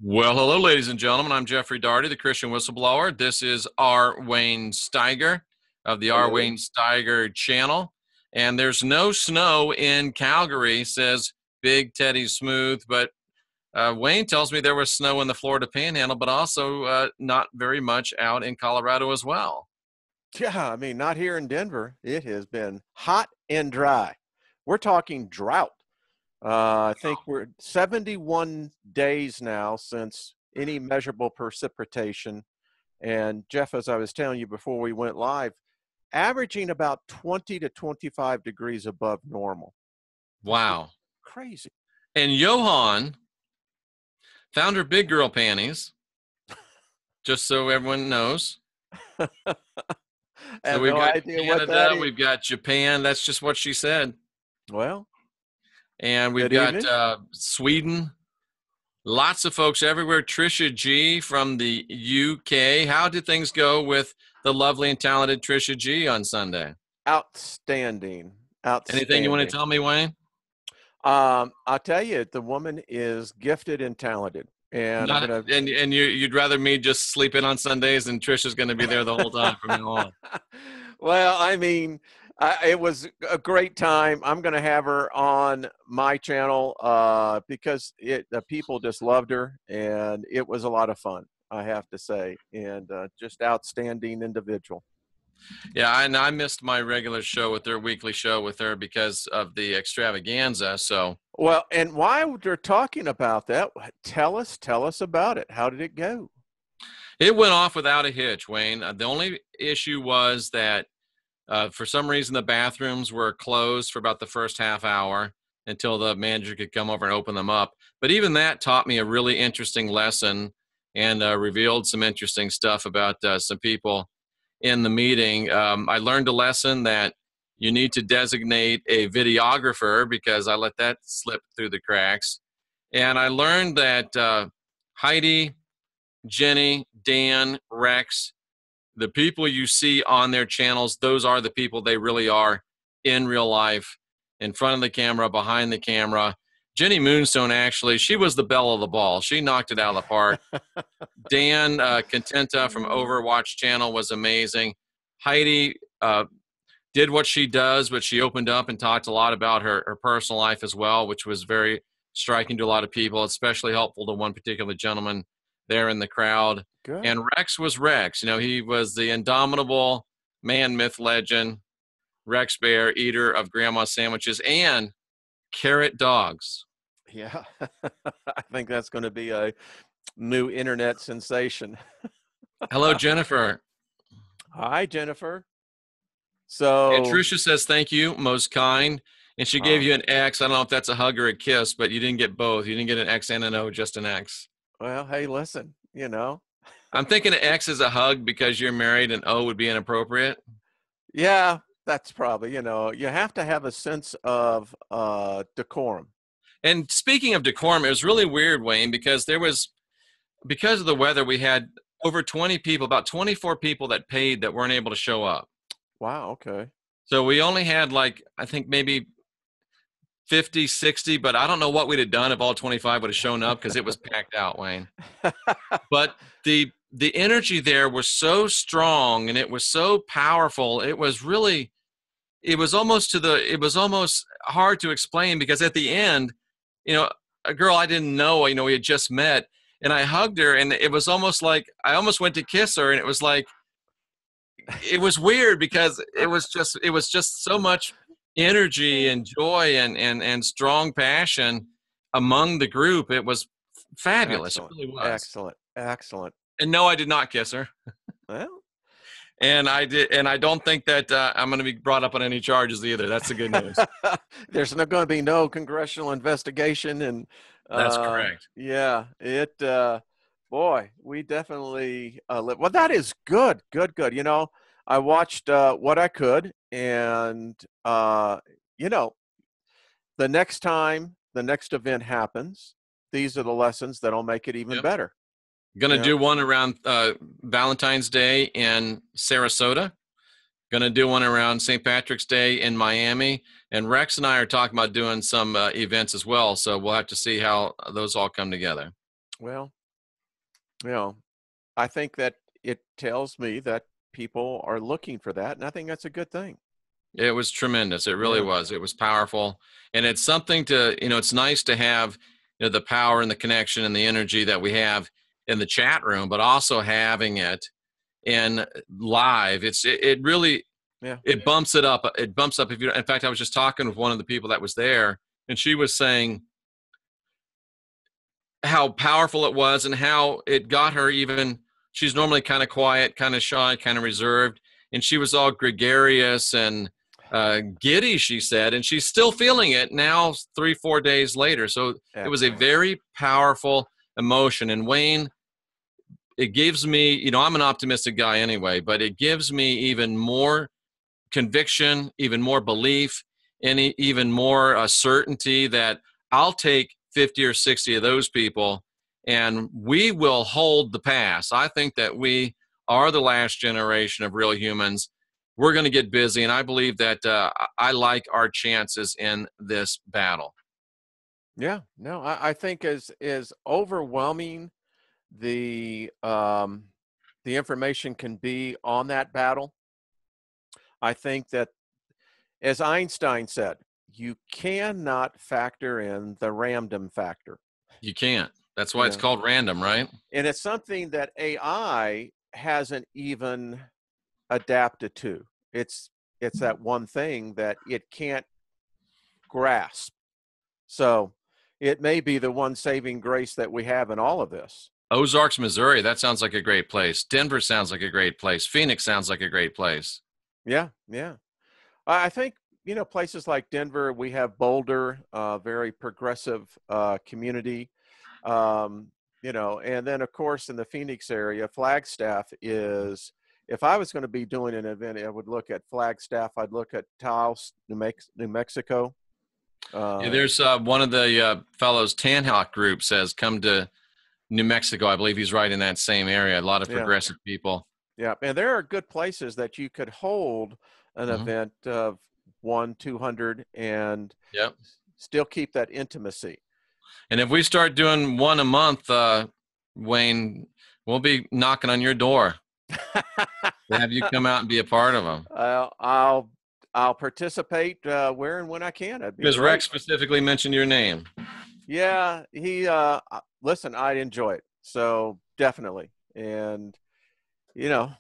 Well, hello, ladies and gentlemen. I'm Jeffrey Darty, the Christian whistleblower. This is R. Wayne Steiger of the R. Hello. Wayne Steiger channel. And there's no snow in Calgary, says Big Teddy Smooth. But Wayne tells me there was snow in the Florida Panhandle, but also not very much out in Colorado as well. Yeah, I mean, not here in Denver. It has been hot and dry. We're talking drought. I think we're 71 days now since any measurable precipitation. And Jeff, as I was telling you before we went live, averaging about 20 to 25 degrees above normal. Wow. Crazy. And Johan found her big girl panties, just so everyone knows. I So have we've no got idea what that Canada, is. we've got Japan. That's just what she said. Well, And we've good got evening. Sweden. Lots of folks everywhere. Trisha G from the UK. How did things go with the lovely and talented Trisha G on Sunday? Outstanding. Anything you want to Outstanding. tell me, Wayne? I'll tell you, the woman is gifted and talented, and I'm Not, gonna. and you'd rather me just sleep in on Sundays and Trisha's going to be there the whole time from now on. Well, I mean, it was a great time. I'm gonna have her on my channel because the people just loved her, and it was a lot of fun. I have to say, and just outstanding individual. Yeah, and I missed my regular show with her, weekly show with her because of the extravaganza. So Well, and while we're talking about that, tell us about it. How did it go? it went off without a hitch, Wayne. The only issue was that for some reason, the bathrooms were closed for about the first half hour until the manager could come over and open them up. But even that taught me a really interesting lesson and revealed some interesting stuff about some people in the meeting. I learned a lesson that you need to designate a videographer because I let that slip through the cracks. And I learned that Heidi, Jenny, Dan, Rex, the people you see on their channels, those are the people they really are in real life, in front of the camera, behind the camera. Jenny Moonstone, actually, she was the belle of the ball. She knocked it out of the park. Dan Contenta from Overwatch channel was amazing. Heidi did what she does, but she opened up and talked a lot about her personal life as well, which was very striking to a lot of people, especially helpful to one particular gentleman there in the crowd. Good. And Rex was Rex. You know, he was the indomitable man, myth, legend, Rex Bear, eater of grandma's sandwiches and carrot dogs. Yeah, I think that's going to be a new internet sensation. Hello, Jennifer. Hi, Jennifer. And So, Tricia says, thank you, most kind. And she gave uh, you an X. I don't know if that's a hug or a kiss, but you didn't get both. You didn't get an X and an O, just an X. well, hey, listen, I'm thinking an X is a hug because you're married and O would be inappropriate. yeah, that's probably, you have to have a sense of decorum. And speaking of decorum, it was really weird, Wayne, because because of the weather, we had over 20 people, about 24 people that paid that weren't able to show up. Wow, okay. So we only had like, I think maybe 50, 60, but I don't know what we'd have done if all 25 would have shown up because it was packed out, Wayne. But the energy there was so strong and it was so powerful. It was really, it was almost hard to explain because at the end, a girl I didn't know, we had just met, and I hugged her, and it was almost like I almost went to kiss her, and it was like it was weird because it was just so much energy and joy and strong passion among the group. It was fabulous. It Excellent, really was. excellent, excellent. And no, I did not kiss her. Well, And I did, and I don't think that I'm going to be brought up on any charges either. That's the good news. there's not going to be no congressional investigation, and That's correct. yeah, boy, we definitely well, that is good, good, good. I watched what I could, and you know, the next time the next event happens, these are the lessons that'll make it even Yep. better. Going to You know, do one around Valentine's Day in Sarasota. Going to do one around St. Patrick's Day in Miami. And Rex and I are talking about doing some events as well. So we'll have to see how those all come together. well, You know, I think that it tells me that people are looking for that, and I think that's a good thing. It was tremendous. It really Yeah, was. It was powerful. And it's something to, it's nice to have, the power and the connection and the energy that we have in the chat room, but also having it in live. It really, yeah, it bumps it up. It bumps up. If you, in fact, I was just talking with one of the people that was there, and she was saying how powerful it was and how it got her even, she's normally kind of quiet, kind of shy, kind of reserved, and she was all gregarious and giddy, she said, and she's still feeling it now 3 4 days later. So it was a excellent. very powerful emotion. And Wayne, it gives me, I'm an optimistic guy anyway, but it gives me even more conviction, even more belief, and even more certainty that I'll take 50 or 60 of those people and we will hold the pass. I think that we are the last generation of real humans. We're going to get busy, and I believe that I like our chances in this battle. Yeah, no, I think as overwhelming the information can be on that battle, I think that, as Einstein said, you cannot factor in the random factor. You can't. That's You why it's know, called random, right? and it's something that AI hasn't even adapted to. It's that one thing that it can't grasp. So it may be the one saving grace that we have in all of this. Ozarks, Missouri. That sounds like a great place. Denver sounds like a great place. Phoenix sounds like a great place. Yeah, yeah. I think, places like Denver, we have Boulder, very progressive community. And then of course in the Phoenix area, Flagstaff is, if I was going to be doing an event, I would look at Flagstaff. I'd look at Taos, New Mexico. Yeah, Uh, there's one of the fellows, Tanhawk Group, says come to New Mexico. I believe he's right in that same area. A lot of yeah, progressive people. yeah. And there are good places that you could hold an Hmm. event of 200 and Yep. still keep that intimacy. And if we start doing one a month, Wayne, we'll be knocking on your door to have you come out and be a part of them. uh, I'll I'll participate where and when I can. That'd be Because Rex great. specifically mentioned your name. Yeah, he listen, I'd enjoy it. So definitely. And you know,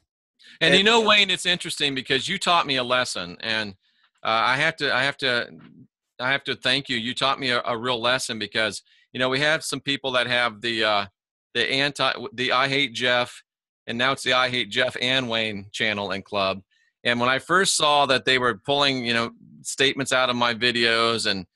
And and Wayne, it's interesting because you taught me a lesson, and I have to thank you. You taught me a real lesson because we have some people that have the I Hate Jeff, and now it's the I Hate Jeff and Wayne channel and club. And when I first saw that they were pulling statements out of my videos and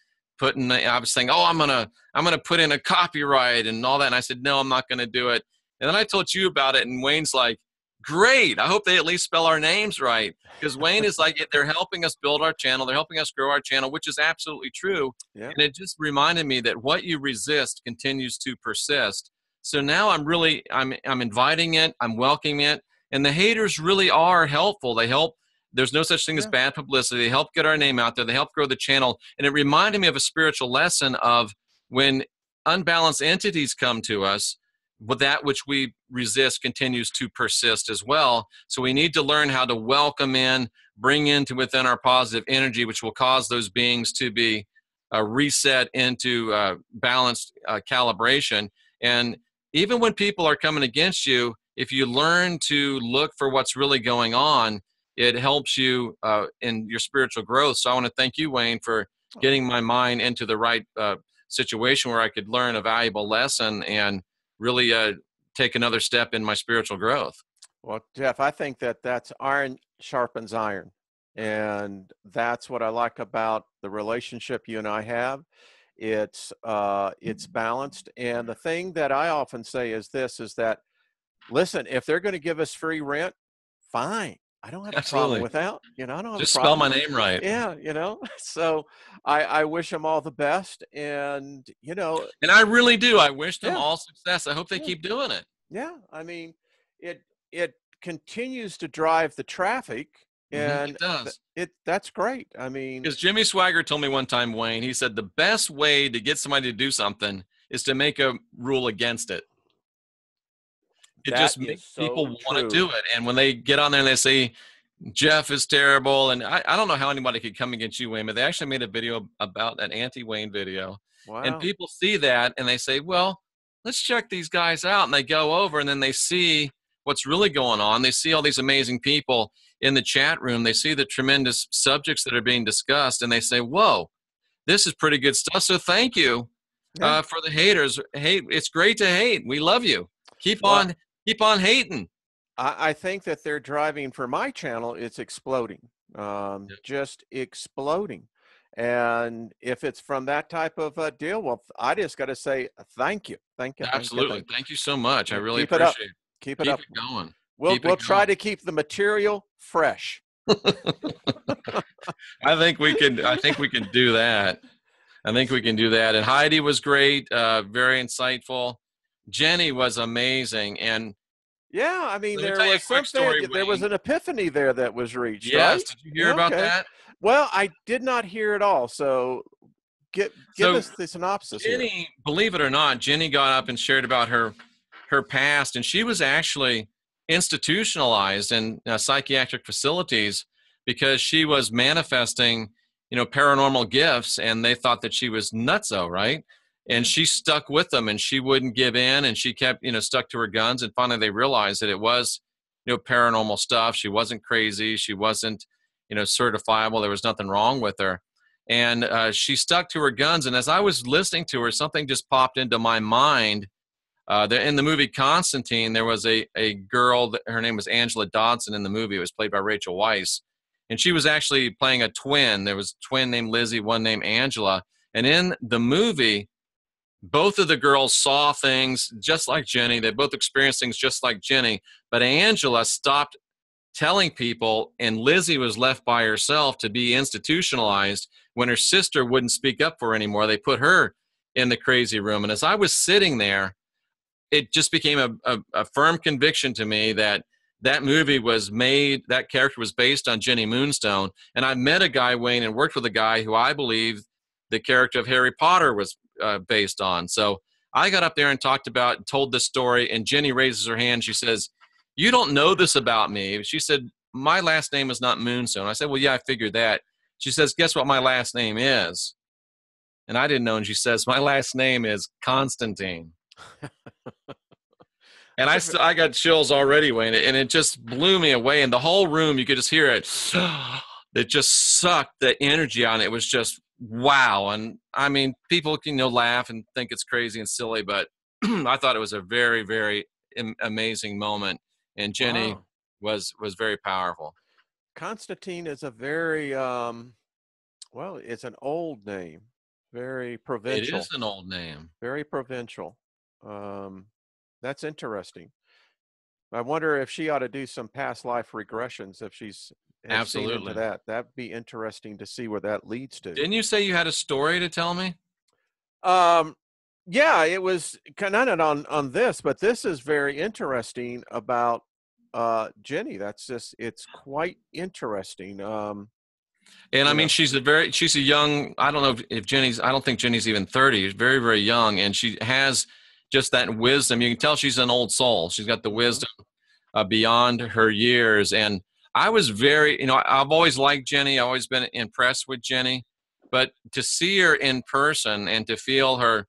I was saying, oh, I'm gonna put in a copyright and all that, and I said, no, I'm not gonna do it. And then I told you about it, and Wayne's like, great. I hope they at least spell our names right. Because Wayne is like, they're helping us build our channel. They're helping us grow our channel, which is absolutely true. yeah, And it just reminded me that what you resist continues to persist. So now I'm inviting it. I'm welcoming it. And the haters really are helpful. They help. There's no such thing as yeah, bad publicity. They help get our name out there. They help grow the channel. And it reminded me of a spiritual lesson of when unbalanced entities come to us, but that which we resist continues to persist as well. So we need to learn how to welcome in, bring into within our positive energy, which will cause those beings to be reset into balanced calibration. And even when people are coming against you, if you learn to look for what's really going on, it helps you in your spiritual growth. So I want to thank you, Wayne, for oh, getting my mind into the right situation where I could learn a valuable lesson and really take another step in my spiritual growth. well, Jeff, I think that that's iron sharpens iron, and that's what I like about the relationship you and I have. It's balanced, and the thing that I often say is this: is that, listen, if they're going to give us free rent, fine. I don't have a problem Absolutely. with that. I don't have a Just spell problem. my name right. Yeah, So I wish them all the best, and And I really do. I wish them yeah, all success. I hope they yeah, keep doing it. yeah. I mean, it continues to drive the traffic, It and does. that's great. I mean, Because Jimmy Swagger told me one time, Wayne, he said the best way to get somebody to do something is to make a rule against it. it That just is makes people so want to true. do it. And when they get on there and they say, Jeff is terrible. And I don't know how anybody could come against you, Wayne, but they actually made a video about an anti-Wayne video. And Wow. people see that and they say, well, let's check these guys out. And they go over and then they see what's really going on. They see all these amazing people in the chat room. They see the tremendous subjects that are being discussed. And they say, whoa, this is pretty good stuff. So thank you Yeah. for the haters. Hey, it's great to hate. We love you. Keep Well, on, keep on hating. I think that they're driving for my channel. It's exploding, just exploding. And if it's from that type of deal, well, I just got to say thank you, thank you, thank you, Absolutely. thank you. Thank you so much. I Yeah, really keep it up, appreciate it. keep it Keep up. it going. We'll Keep it we'll try going. to keep the material fresh. I think we can do that. I think we can do that. And Heidi was great, very insightful. Jenny was amazing. And Yeah, I mean, let me there tell you was a quick something, story, there was Wayne. an epiphany there that was reached, Yes. right? Did you hear Yeah, about okay. that? Well, I did not hear it all. So give So us the synopsis here. Jenny, believe it or not, Jenny got up and shared about her past, and she was actually institutionalized in psychiatric facilities because she was manifesting, paranormal gifts, and they thought that she was nutso, right? And Yeah. she stuck with them, and she wouldn't give in, and she kept, stuck to her guns. And finally, they realized that it was, paranormal stuff. She wasn't crazy. She wasn't, certifiable. There was nothing wrong with her, and she stuck to her guns. And as I was listening to her, something just popped into my mind. In the movie Constantine, there was a girl, her name was Angela Dodson in the movie. It was played by Rachel Weisz. And she was actually playing a twin. There was a twin named Lizzie, one named Angela. And in the movie, both of the girls saw things just like Jenny. They both experienced things just like Jenny. But Angela stopped telling people, and Lizzie was left by herself to be institutionalized when her sister wouldn't speak up for her anymore. They put her in the crazy room. And as I was sitting there, it just became a firm conviction to me that that movie was made, that character was based on Jenny Moonstone. And I met a guy, Wayne, and worked with a guy who I believe the character of Harry Potter was based on. So I got up there and told this story, and Jenny raises her hand. She says, you don't know this about me. She said, my last name is not Moonstone. I said, well, yeah, I figured that. She says, guess what my last name is? And I didn't know. And she says, my last name is Constantine. And I got chills already, Wayne, and it just blew me away. And the whole room, you could just hear it. It just sucked the energy on it. It was just wow. And I mean, people can laugh and think it's crazy and silly, but I thought it was a very, very amazing moment. And Jenny Wow. was very powerful. Constantine is a very well, it's an old name, very It is provincial, an old name. very provincial. Um, that's interesting. I wonder if she ought to do some past life regressions if she's have seen into Absolutely. that. That'd be interesting to see where that leads to. Didn't you say you had a story to tell me? Um, yeah, it was kind of on this, but this is very interesting about Jenny. That's just it's quite interesting. And I You mean, know, she's a young, I don't know if Jenny's, I don't think Jenny's even 30. She's very, very young. And she has just that wisdom. You can tell she's an old soul. She's got the mhm. wisdom beyond her years. And I was very, I've always liked Jenny. I've always been impressed with Jenny. But to see her in person and to feel her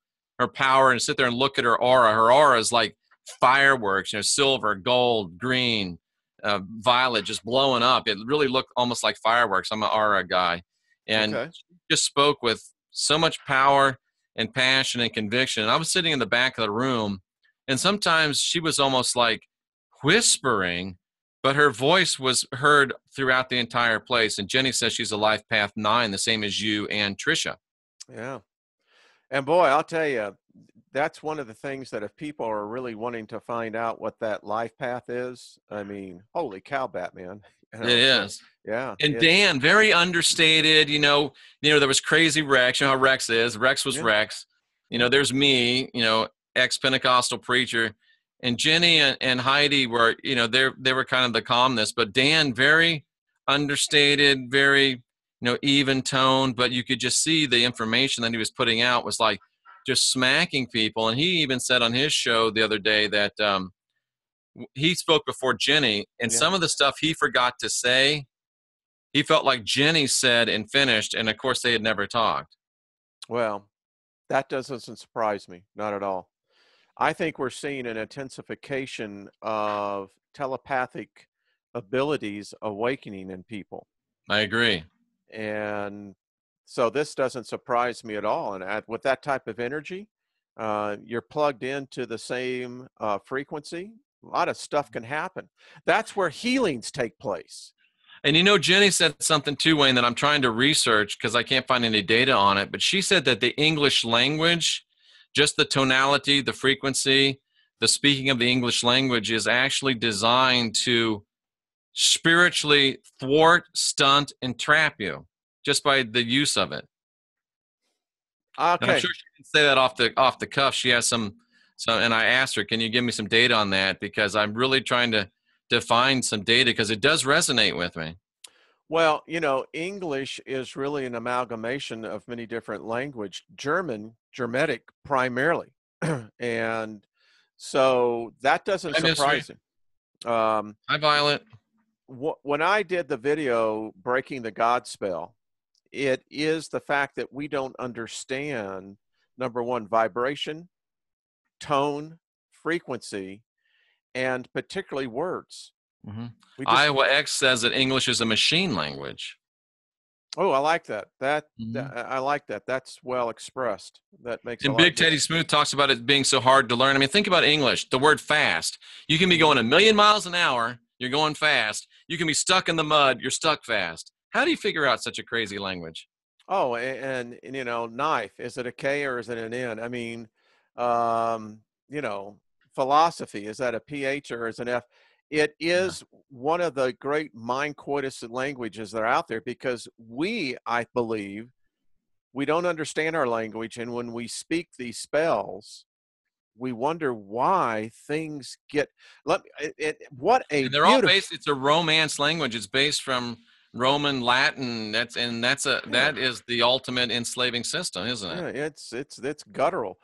power and sit there and look at her aura is like fireworks, silver, gold, green, violet, just blowing up. It really looked almost like fireworks. I'm an aura guy. And Okay. she just spoke with so much power and passion and conviction. And I was sitting in the back of the room, and sometimes she was almost like whispering, but her voice was heard throughout the entire place. And Jenny says she's a life path 9, the same as you and Trisha. Yeah. And boy, I'll tell you, that's one of the things that if people are really wanting to find out what that life path is, I mean, holy cow, Batman. It So is. yeah, And it's Dan, very understated. There was crazy Rex. You know how Rex is. Rex was yeah, Rex. yeah. There's me. Ex-Pentecostal preacher, and Jenny and Heidi were. They were kind of the calmness, but Dan, very understated, very even toned. But you could just see the information that he was putting out was like just smacking people. And he even said on his show the other day that he spoke before Jenny, and Yeah. some of the stuff he forgot to say, he felt like Jenny said and finished, and of course they had never talked. Well, that doesn't surprise me, not at all. I think we're seeing an intensification of telepathic abilities awakening in people. I agree. And so this doesn't surprise me at all. And with that type of energy, you're plugged into the same frequency. A lot of stuff can happen. That's where healings take place. And you know, Jenny said something too, Wayne, that I'm trying to research because I can't find any data on it. But she said that the English language, just the tonality, the frequency, the speaking of the English language is actually designed to spiritually thwart, stunt, and trap you just by the use of it. And I'm Okay. sure she can say that off the cuff. She has some, and I asked her, "Can you give me some data on that?" Because I'm really trying to find some data because it does resonate with me. Well, English is really an amalgamation of many different language, Germanic primarily. And so that doesn't Hi, Mystery. surprise me. Hi, Violet. When I did the video, Breaking the God Spell, it is the fact that we don't understand, number one, vibration, tone, frequency, and particularly words. Mm-hmm. We just Iowa X says that English is a machine language. Oh, I like that. Mm-hmm. I like that. That's well expressed. That makes a And lot Big of good Teddy sense. Smooth talks about it being so hard to learn. I mean, think about English, the word fast. You can be Mhm. going 1,000,000 miles an hour, you're going fast. You can be stuck in the mud, you're stuck fast. How do you figure out such a crazy language? Oh, knife. Is it a K or is it an N? I mean, um, you know, philosophy. Is that a PH or is it an F? It Yeah. is one of the great mind coitus languages that are out there because I believe, we don't understand our language, and when we speak these spells, we wonder why things get. What a And they're all beautiful. based, it's a Romance language. It's based from Roman Latin. Yeah. That is the ultimate enslaving system, isn't it? Yeah, it's guttural.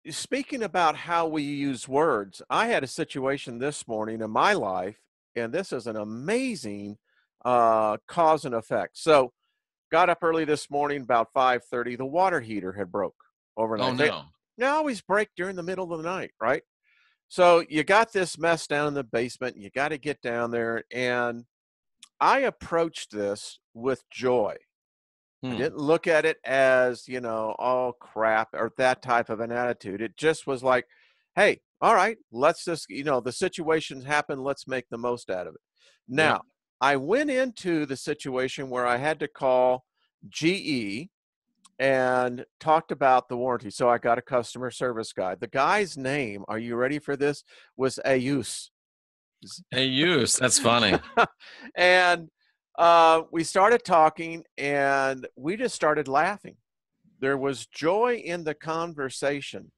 Speaking about how we use words, I had a situation this morning in my life, and this is an amazing cause and effect. So, got up early this morning about 5:30. The water heater had broke Oh overnight. no. They always break during the middle of the night, right? So you got this mess down in the basement. You got to get down there, and I approached this with joy. I Hmm. didn't look at it as, oh crap, or that type of an attitude. It just was like, hey, all right, let's just, the situation's happened. Let's make the most out of it. Yep. Now, I went into the situation where I had to call GE and talked about the warranty. So I got a customer service guy. The guy's name, are you ready for this? Was Ayus. Hey, use. That's funny. And we started talking and we just started laughing. There was joy in the conversation.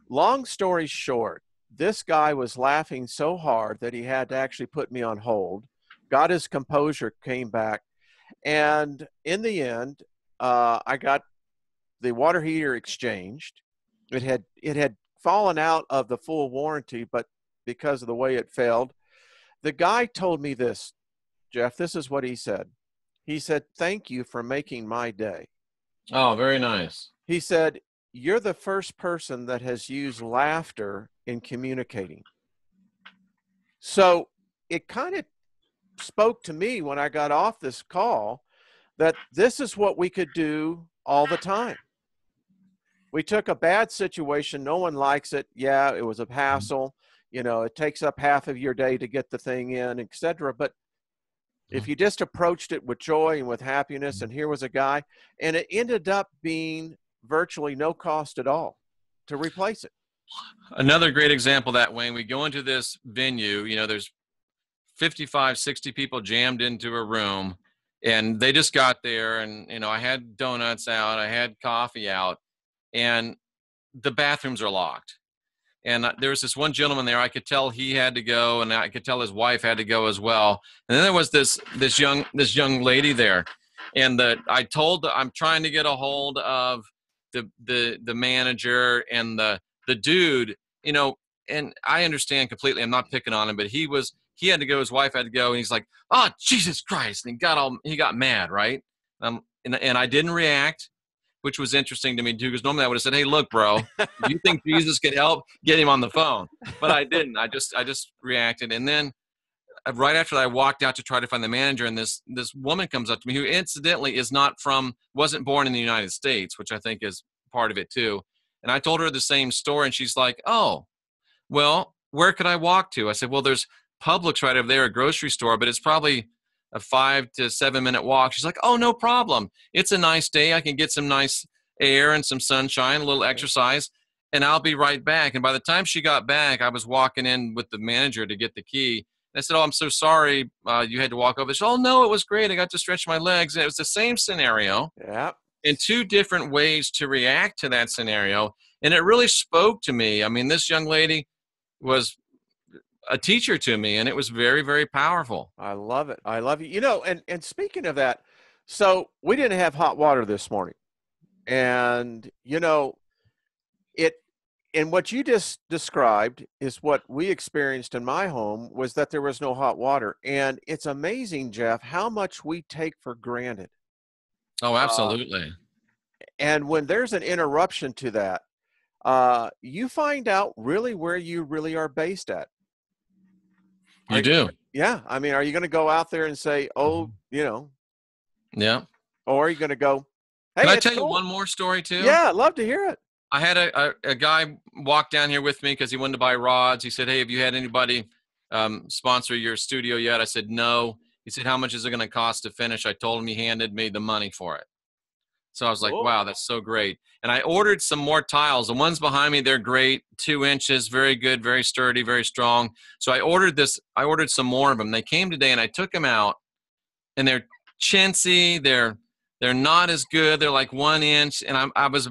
Long story short, this guy was laughing so hard that he had to actually put me on hold, got his composure, came back. And in the end, I got the water heater exchanged. It had fallen out of the full warranty, but because of the way it failed, the guy told me this, Jeff. This is what he said. He said, "Thank you for making my day." Oh, very nice. He said, "You're the first person that has used laughter in communicating." So it kind of spoke to me when I got off this call that this is what we could do all the time. We took a bad situation. No one likes it. Yeah, it was a hassle. It takes up half of your day to get the thing in, etc. But if you just approached it with joy and with happiness, and here was a guy, and it ended up being virtually no cost at all to replace it. Another great example of that, Wayne, we go into this venue, there's 55, 60 people jammed into a room, and they just got there, and I had donuts out, I had coffee out, and the bathrooms are locked. And there was this one gentleman there, I could tell he had to go, and I could tell his wife had to go as well. And then there was this young lady there, and I'm trying to get a hold of the manager, and the dude, and I understand completely. I'm not picking on him, but he had to go. His wife had to go, and he's like, "Oh, Jesus Christ!" And he got mad, right? And I didn't react, which was interesting to me too, because normally I would have said, "Hey, look, bro, if you think Jesus could help, get him on the phone." But I didn't. I just reacted, and then right after that, I walked out to try to find the manager, and this woman comes up to me, who incidentally wasn't born in the United States, which I think is part of it too. And I told her the same story, and she's like, "Oh, well, where could I walk to?" I said, "Well, there's Publix right over there, a grocery store, but it's probably a 5 to 7 minute walk." She's like, "Oh, no problem. It's a nice day. I can get some nice air and some sunshine, a little exercise, and I'll be right back." And by the time she got back, I was walking in with the manager to get the key. And I said, "Oh, I'm so sorry. You had to walk over." She said, "Oh, no, it was great. I got to stretch my legs." And it was the same scenario Yeah. in two different ways to react to that scenario. And it really spoke to me. I mean, this young lady was a teacher to me, and it was very, very powerful. I love it. I love it. You know, and speaking of that, so we didn't have hot water this morning. And, you know, it and what you just described is what we experienced in my home, was that there was no hot water. And it's amazing, Jeff, how much we take for granted. Oh, Uh, absolutely. and when there's an interruption to that, you find out really where you really are based at. You do. Yeah. I mean, are you going to go out there and say, oh, Mhm. you know, Yeah. or are you going to go, Can hey, I it's tell you cool? one more story too? Yeah, I'd love to hear it. I had a guy walk down here with me because he wanted to buy rods. He said, "Hey, have you had anybody sponsor your studio yet?" I said, "No." He said, "How much is it going to cost to finish?" I told him. He handed me the money for it. So I was like, Cool. "Wow, that's so great." And I ordered some more tiles. The ones behind me, they're great, 2 inches, very good, very sturdy, very strong. So I ordered this. I ordered some more of them. They came today, and I took them out, and they're chintzy. They're not as good. They're like 1 inch. And I was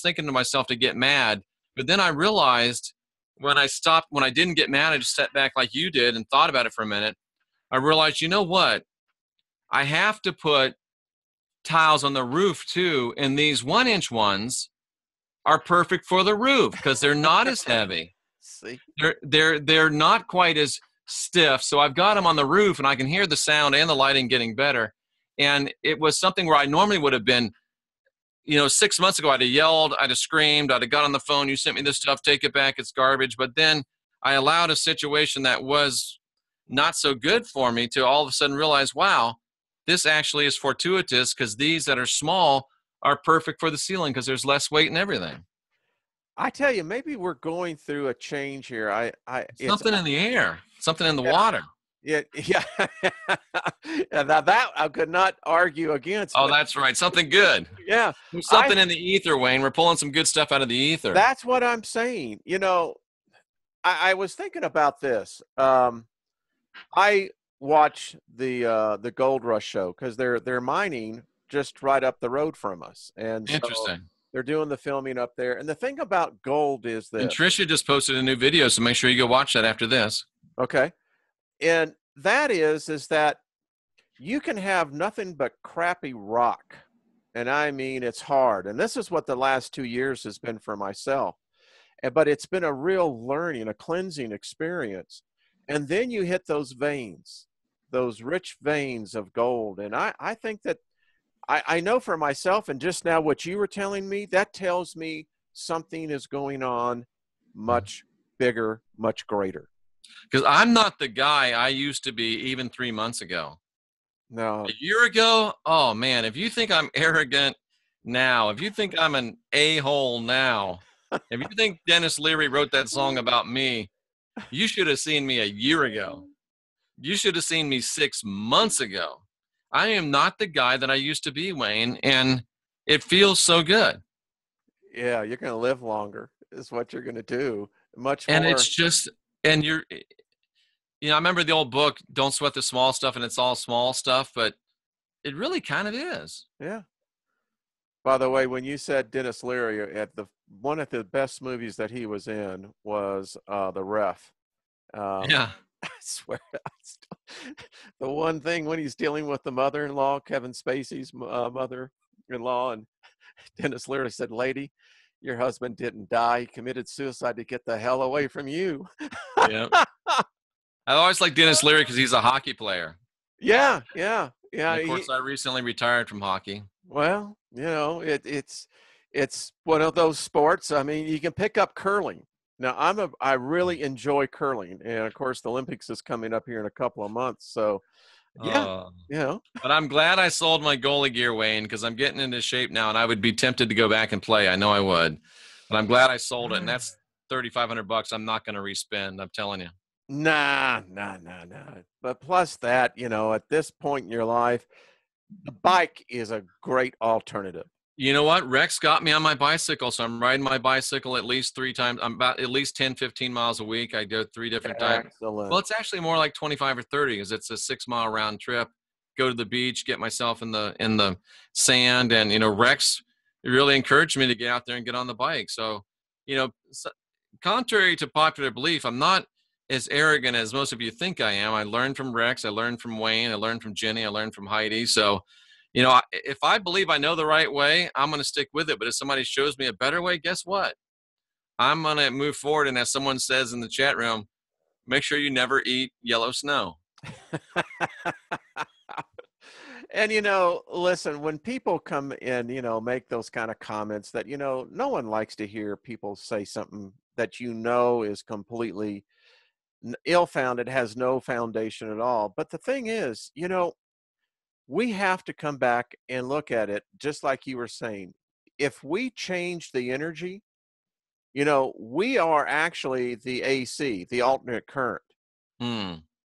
thinking to myself to get mad, but then I realized when I didn't get mad, I just sat back like you did and thought about it for a minute. I realized, you know what? I have to put tiles on the roof too. And these 1 inch ones are perfect for the roof because they're not as heavy. See? They're not quite as stiff. So I've got them on the roof, and I can hear the sound and the lighting getting better. And it was something where I normally would have been, 6 months ago, I'd have yelled, I'd have screamed, I'd have got on the phone, "You sent me this stuff, take it back, it's garbage." But then I allowed a situation that was not so good for me to all of a sudden realize, wow, this actually is fortuitous, because these that are small are perfect for the ceiling because there's less weight and everything. I tell you, maybe we're going through a change here. It's, Something in the air, something in the yeah, water. yeah. Yeah, now that I could not argue against, Oh, but that's right. Something good. yeah, There's I, something in the ether, Wayne. We're pulling some good stuff out of the ether. that's what I'm saying. You know, I was thinking about this. I watch the Gold Rush show because they're mining just right up the road from us, and so Interesting. they're doing the filming up there. And the thing about gold is And this, Trisha just posted a new video, so make sure you go watch that after this. okay, and that is that you can have nothing but crappy rock, and I mean it's hard. And this is what the last 2 years has been for myself. But it's been a real learning, a cleansing experience. And then you hit those veins, those rich veins of gold. And I think that I know for myself, and just now what you were telling me, that tells me something is going on much bigger, much greater. Because I'm not the guy I used to be even 3 months ago. No, A year ago, oh man, if you think I'm arrogant now, if you think I'm an a-hole now, if you think Dennis Leary wrote that song about me, you should have seen me a year ago. You should have seen me 6 months ago. I am not the guy that I used to be, Wayne, and it feels so good. yeah, you're going to live longer is what you're going to do. Much And it's more. just, and I remember the old book, Don't Sweat the Small Stuff, and it's all small stuff, but it really kind of is. Yeah. By the way, when you said Dennis Leary, at the one of the best movies that he was in was The Ref. Yeah. I swear, the one thing when he's dealing with the mother-in-law, Kevin Spacey's mother-in-law, and Dennis Leary said, "Lady, your husband didn't die. He committed suicide to get the hell away from you. Yeah. I always like Dennis Leary because he's a hockey player. Yeah. And of course, I recently retired from hockey. Well, it's one of those sports. I mean, you can pick up curling. Now, I really enjoy curling, and of course, the Olympics is coming up here in a couple of months. So, yeah, Uh, you know. but I'm glad I sold my goalie gear, Wayne, because I'm getting into shape now, and I would be tempted to go back and play. I know I would, but I'm glad I sold it, and that's $3,500. I'm not going to respend. I'm telling you. Nah. But plus that, at this point in your life, the bike is a great alternative. You know what? Rex got me on my bicycle, so I'm riding my bicycle at least 3 times. I'm about at least 10, 15 miles a week. I go 3 different times. Excellent. Well, it's actually more like 25 or 30 because it's a 6-mile round trip. Go to the beach, get myself in the sand, and Rex really encouraged me to get out there and get on the bike. So, contrary to popular belief, I'm not as arrogant as most of you think I am. I learned from Rex, I learned from Wayne, I learned from Jenny, I learned from Heidi. So, if I believe I know the right way, I'm going to stick with it. But if somebody shows me a better way, guess what? I'm going to move forward. And as someone says in the chat room, make sure you never eat yellow snow. And, listen, when people come in, make those kind of comments that, no one likes to hear people say something that is completely ill-founded, has no foundation at all. But the thing is, we have to come back and look at it just like you were saying. If we change the energy, we are actually the AC, the alternate current.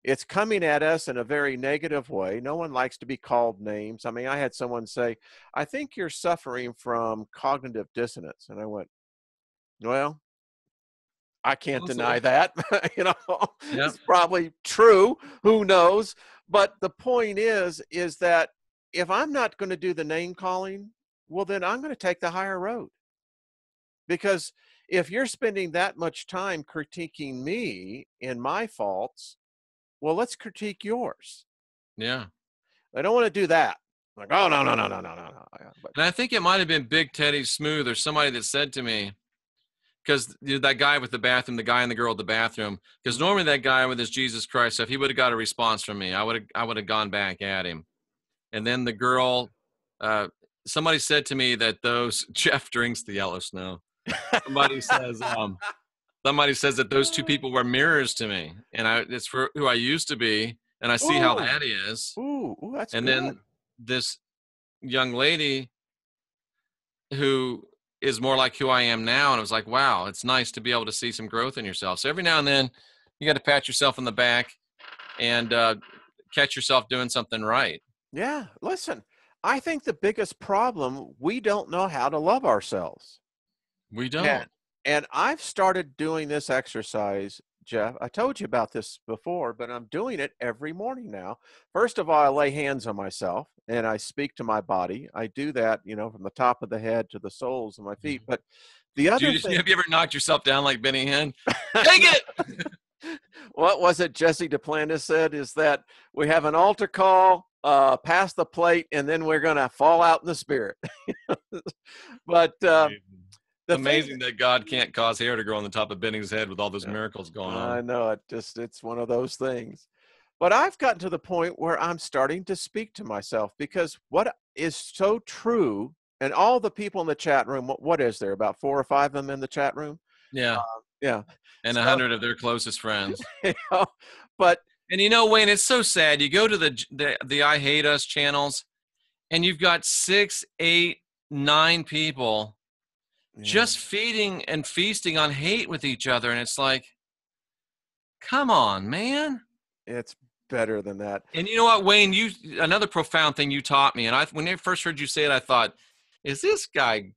It's coming at us in a very negative way. No one likes to be called names. I mean, I had someone say, I think you're suffering from cognitive dissonance. And I went, well, I can't deny that. It's probably true. Who knows? But the point is that if I'm not going to do the name calling, well, then I'm going to take the higher road. Because if you're spending that much time critiquing me and my faults, well, let's critique yours. Yeah. I don't want to do that. Like, oh, no. But, and I think it might have been Big Teddy Smooth or somebody that said to me, because that guy with the bathroom, the guy and the girl at the bathroom, because normally that guy with his Jesus Christ stuff, he would have got a response from me. I would have gone back at him. And then the girl, somebody said to me that Jeff drinks the yellow snow. Somebody says that those two people were mirrors to me, and it's for who I used to be, and I see how that is. Ooh, that's and good. Then this young lady who is more like who I am now, and I was like, wow, it's nice to be able to see some growth in yourself. So every now and then, you got to pat yourself on the back and catch yourself doing something right. Yeah, listen, I think the biggest problem, we don't know how to love ourselves. We don't. And I've started doing this exercise, Jeff. I told you about this before, but I'm doing it every morning now. First of all, I lay hands on myself and I speak to my body. I do that, from the top of the head to the soles of my feet. But the other thing, have you ever knocked yourself down like Benny Hinn? Take it! What was it Jesse Duplantis said is that we have an altar call, pass the plate, and then we're going to fall out in the spirit. But amazing that God can't cause hair to grow on the top of Benny's head with all those miracles going on. I know it's one of those things. But I've gotten to the point where I'm starting to speak to myself, because what is so true, and all the people in the chat room, what is there, about 4 or 5 of them in the chat room? Yeah. Yeah. And 100 of their closest friends. But Wayne, it's so sad. You go to the I Hate Us channels, and you've got 6, 8, 9 people just feeding and feasting on hate with each other. And it's like, come on, man. It's better than that. And you know what, Wayne, another profound thing you taught me. And when I first heard you say it, I thought, is this guy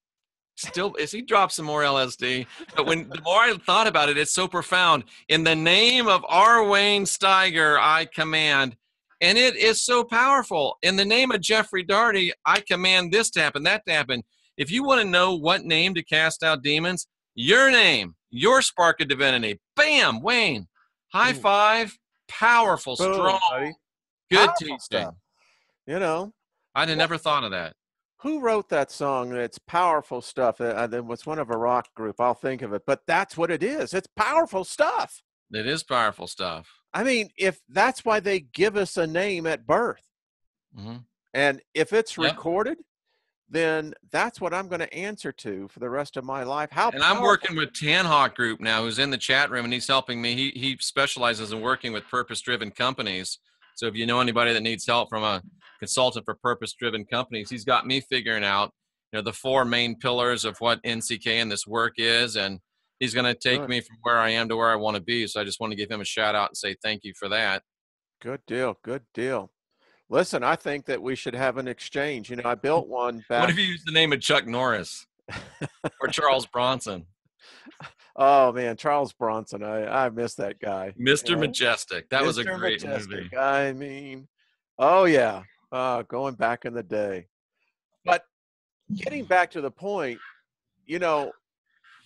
is he dropped some more LSD? But the more I thought about it, it's so profound. In the name of R. Wayne Steiger, I command. And it is so powerful. In the name of Jeffrey Daugherty, I command this to happen, that to happen. If you want to know what name to cast out demons, your name, your spark of divinity. Bam, Wayne. High five. Powerful, strong, buddy. good Powerful teaching. Stuff. I'd have never thought of that. Who wrote that song? It's powerful stuff. It was one of a rock group. I'll think of it. But that's what it is. It's powerful stuff. It is powerful stuff. I mean, if that's why they give us a name at birth, and if it's recorded, then that's what I'm going to answer to for the rest of my life. How And I'm working with Tanhawk Group now, who's in the chat room, and he's helping me. He specializes in working with purpose-driven companies. So if you know anybody that needs help from a consultant for purpose-driven companies, he's got me figuring out, the 4 main pillars of what NCK and this work is, and he's going to take me from where I am to where I want to be. So I just want to give him a shout out and say thank you for that. Good deal. Good deal. Listen, I think that we should have an exchange. I built one back. What if you use the name of Chuck Norris or Charles Bronson? Oh man, Charles Bronson. I miss that guy. Mr. Majestic. That was a great Majestic. movie. I mean, oh yeah. Going back in the day. But getting back to the point,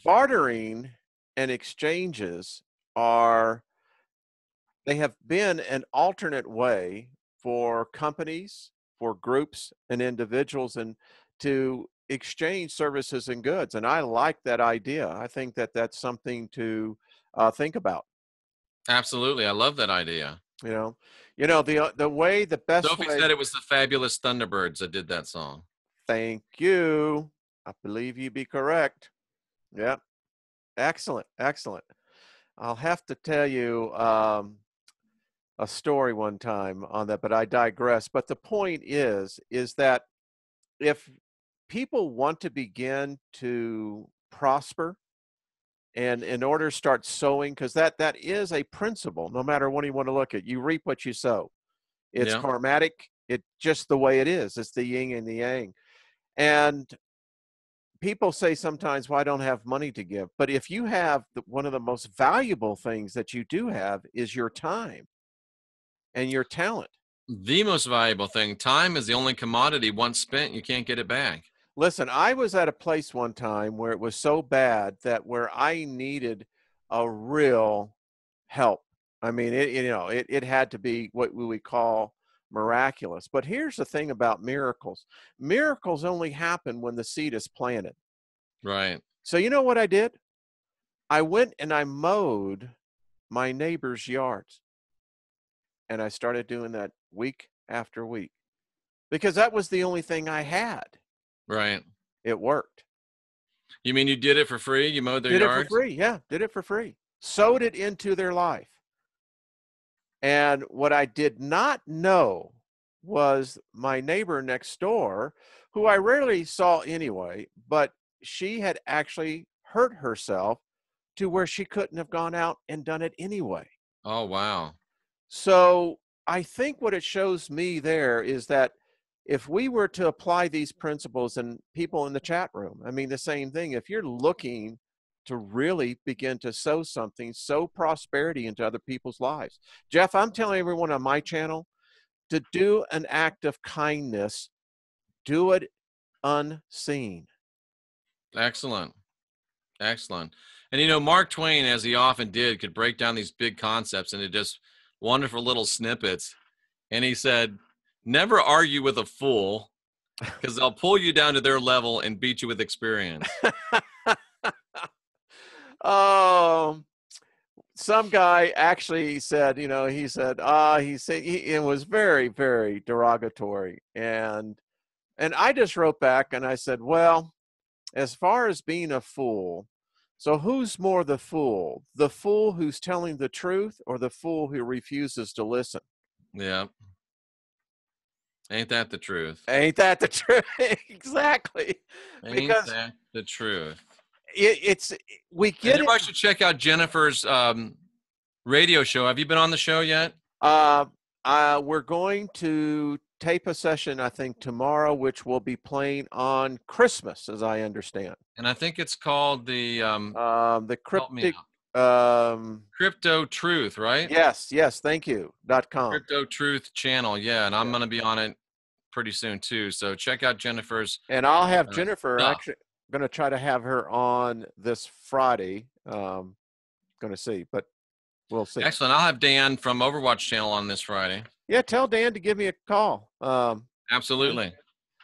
bartering and exchanges they have been an alternate way for companies, for groups and individuals, and to exchange services and goods. And I like that idea. I think that that's something to think about. Absolutely. I love that idea. The way, the best Sophie way. said it was the Fabulous Thunderbirds that did that song. Thank you. I believe you be correct. Yeah. Excellent. Excellent. I'll have to tell you a story one time on that, but I digress. But the point is that if people want to begin to prosper, and in order to start sowing, because that is a principle, no matter what you want to look at, you reap what you sow. It's karmatic. It's just the way it is. It's the yin and the yang. And people say sometimes, well, I don't have money to give. But if you have one of the most valuable things that you do have is your time and your talent. The most valuable thing. Time is the only commodity once spent, you can't get it back. Listen, I was at a place one time where it was so bad that where I needed a real help. I mean, it had to be what we would call miraculous. But here's the thing about miracles. Miracles only happen when the seed is planted. Right. So you know what I did? I went and I mowed my neighbor's yards. And I started doing that week after week because that was the only thing I had. Right. It worked. You mean you did it for free? You mowed their yards? Did it for free. Yeah. Did it for free. Sowed it into their life. And what I did not know was my neighbor next door, who I rarely saw anyway, but she had actually hurt herself to where she couldn't have gone out and done it anyway. Oh, wow. So I think what it shows me there is that if we were to apply these principles, and people in the chat room, I mean, the same thing, if you're looking to really begin to sow something, sow prosperity into other people's lives. Jeff, I'm telling everyone on my channel to do an act of kindness, do it unseen. Excellent. Excellent. And Mark Twain, as he often did, could break down these big concepts into just wonderful little snippets. And he said, never argue with a fool, because they'll pull you down to their level and beat you with experience. Some guy actually said, it was very, very derogatory. And I just wrote back and I said, well, as far as being a fool, so who's more the fool who's telling the truth, or the fool who refuses to listen? Yeah. Ain't that the truth? Ain't that the truth? Exactly. Ain't that the truth? Everybody should check out Jennifer's radio show. Have you been on the show yet? We're going to tape a session, I think, tomorrow, which will be playing on Christmas, as I understand. And I think it's called the cryptic Crypto Truth, right? Yes, thank you. .com. Crypto Truth channel, yeah, and I'm going to be on it pretty soon too. So check out Jennifer's. And I'll have Jennifer actually. Going to try to have her on this Friday. Going to see, but we'll see. Excellent. I'll have Dan from Overwatch channel on this Friday. Yeah, tell Dan to give me a call. Absolutely.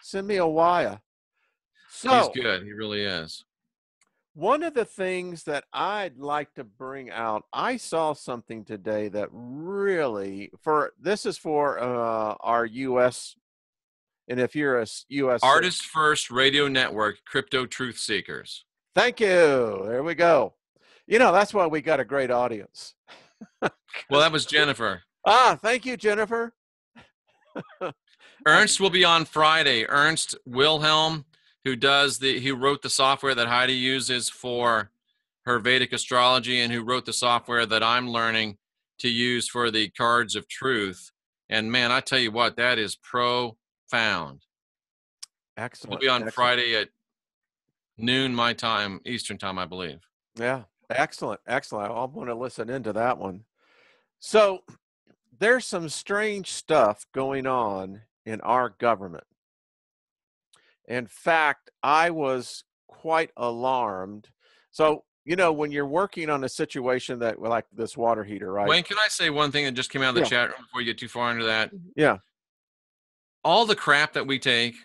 Send me a wire. He's So, good. He really is. one of the things that I'd like to bring out, I saw something today that really, this is for our U.S., and if you're a U.S. Artist First Radio Network, Crypto Truth Seekers. Thank you. There we go. You know, that's why we got a great audience. Well, that was Jennifer. Thank you, Jennifer. Ernst will be on Friday. Ernst Wilhelm, who wrote the software that Heidi uses for her Vedic astrology, and who wrote the software that I'm learning to use for the cards of truth. And man, I tell you what, that is profound. Excellent. We'll be on Friday at noon my time, Eastern time, I believe. Yeah, excellent. I want to listen into that one. So there's some strange stuff going on in our government. In fact, I was quite alarmed. So, you know, when you're working on a situation that, like this water heater, right? Wayne, can I say one thing that just came out of the chat room before you get too far into that? Yeah. All the crap that we take,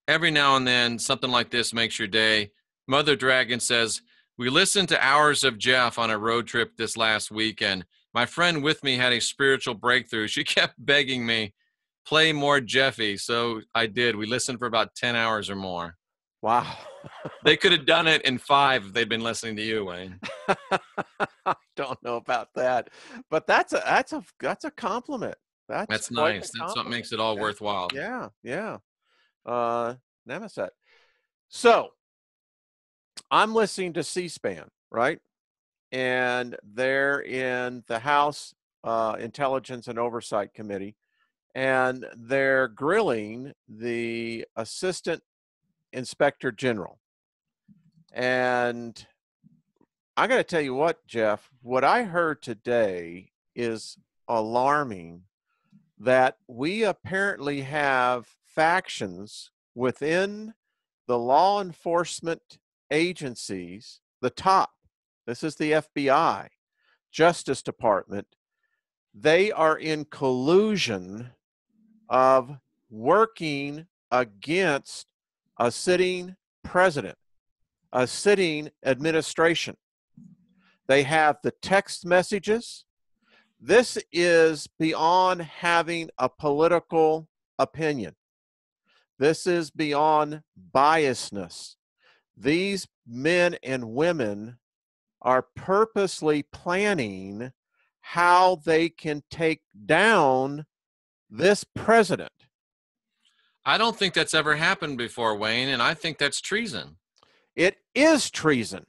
every now and then, something like this makes your day. Mother Dragon says, we listened to hours of Jeff on a road trip this last weekend. My friend with me had a spiritual breakthrough. She kept begging me, play more Jeffy. So I did. We listened for about 10 hours or more. Wow. They could have done it in 5 if they'd been listening to you, Wayne. I don't know about that, but that's a compliment. That's nice. That's what makes it all worthwhile. Yeah. Namaset. So I'm listening to C-SPAN, right? And they're in the House Intelligence and Oversight Committee, and they're grilling the Assistant Inspector General. And I got to tell you what, Jeff, what I heard today is alarming, that we apparently have factions within the law enforcement agencies, the top. This is the FBI, Justice Department. They are in collusion of working against a sitting president, a sitting administration. They have the text messages. This is beyond having a political opinion. This is beyond biasness. These men and women are purposely planning how they can take down this president. I don't think that's ever happened before, Wayne, and I think that's treason. It is treason.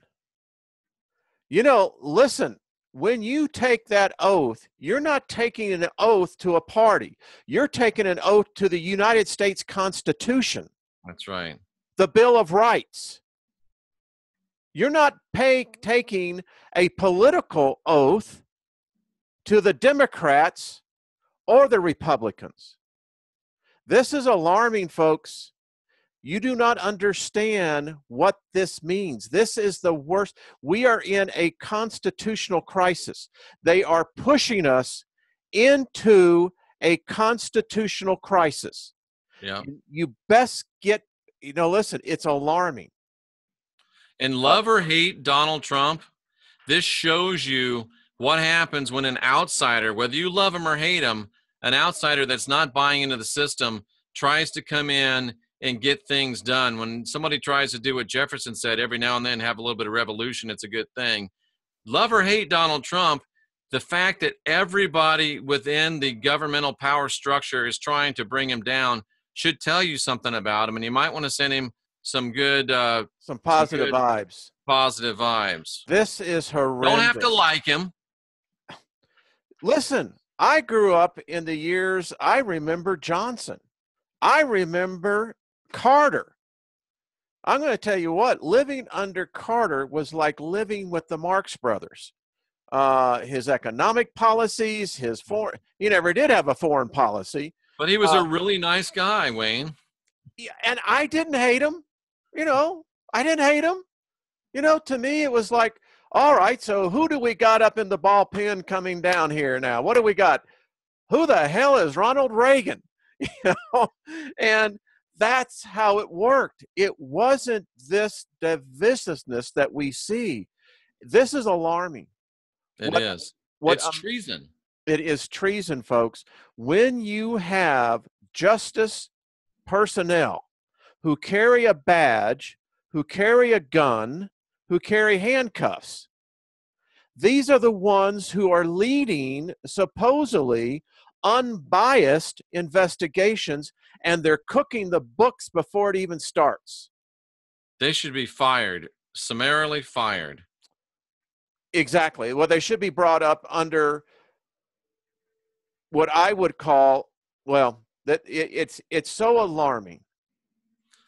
You know, listen, when you take that oath, you're not taking an oath to a party. You're taking an oath to the United States Constitution. That's right. The Bill of Rights. You're not taking a political oath to the Democrats or the Republicans. This is alarming, folks. You do not understand what this means. This is the worst. We are in a constitutional crisis. They are pushing us into a constitutional crisis. Yeah. You best get, listen, it's alarming. And love or hate Donald Trump, this shows you what happens when an outsider, whether you love him or hate him, an outsider that's not buying into the system tries to come in and get things done. When somebody tries to do what Jefferson said, every now and then have a little bit of revolution, it's a good thing. Love or hate Donald Trump, the fact that everybody within the governmental power structure is trying to bring him down should tell you something about him. And you might want to send him some good, some positive vibes. Positive vibes. This is horrendous. Don't have to like him. Listen, I grew up in the years, I remember Johnson. I remember Carter. I'm going to tell you what, living under Carter was like living with the Marx Brothers. His economic policies, he never did have a foreign policy. But he was a really nice guy, Wayne. And I didn't hate him. I didn't hate him. To me, it was like, all right, so who do we got up in the ball pen coming down here now? What do we got? Who the hell is Ronald Reagan? And That's how it worked. It wasn't this divisiveness that we see. This is alarming. It What is. what It's treason. It is treason, folks. When you have justice personnel who carry a badge, who carry a gun, who carry handcuffs, these are the ones who are leading supposedly unbiased investigations, and they're cooking the books before it even starts. They should be fired, summarily fired. Exactly. Well, they should be brought up under what I would call, well, it's so alarming.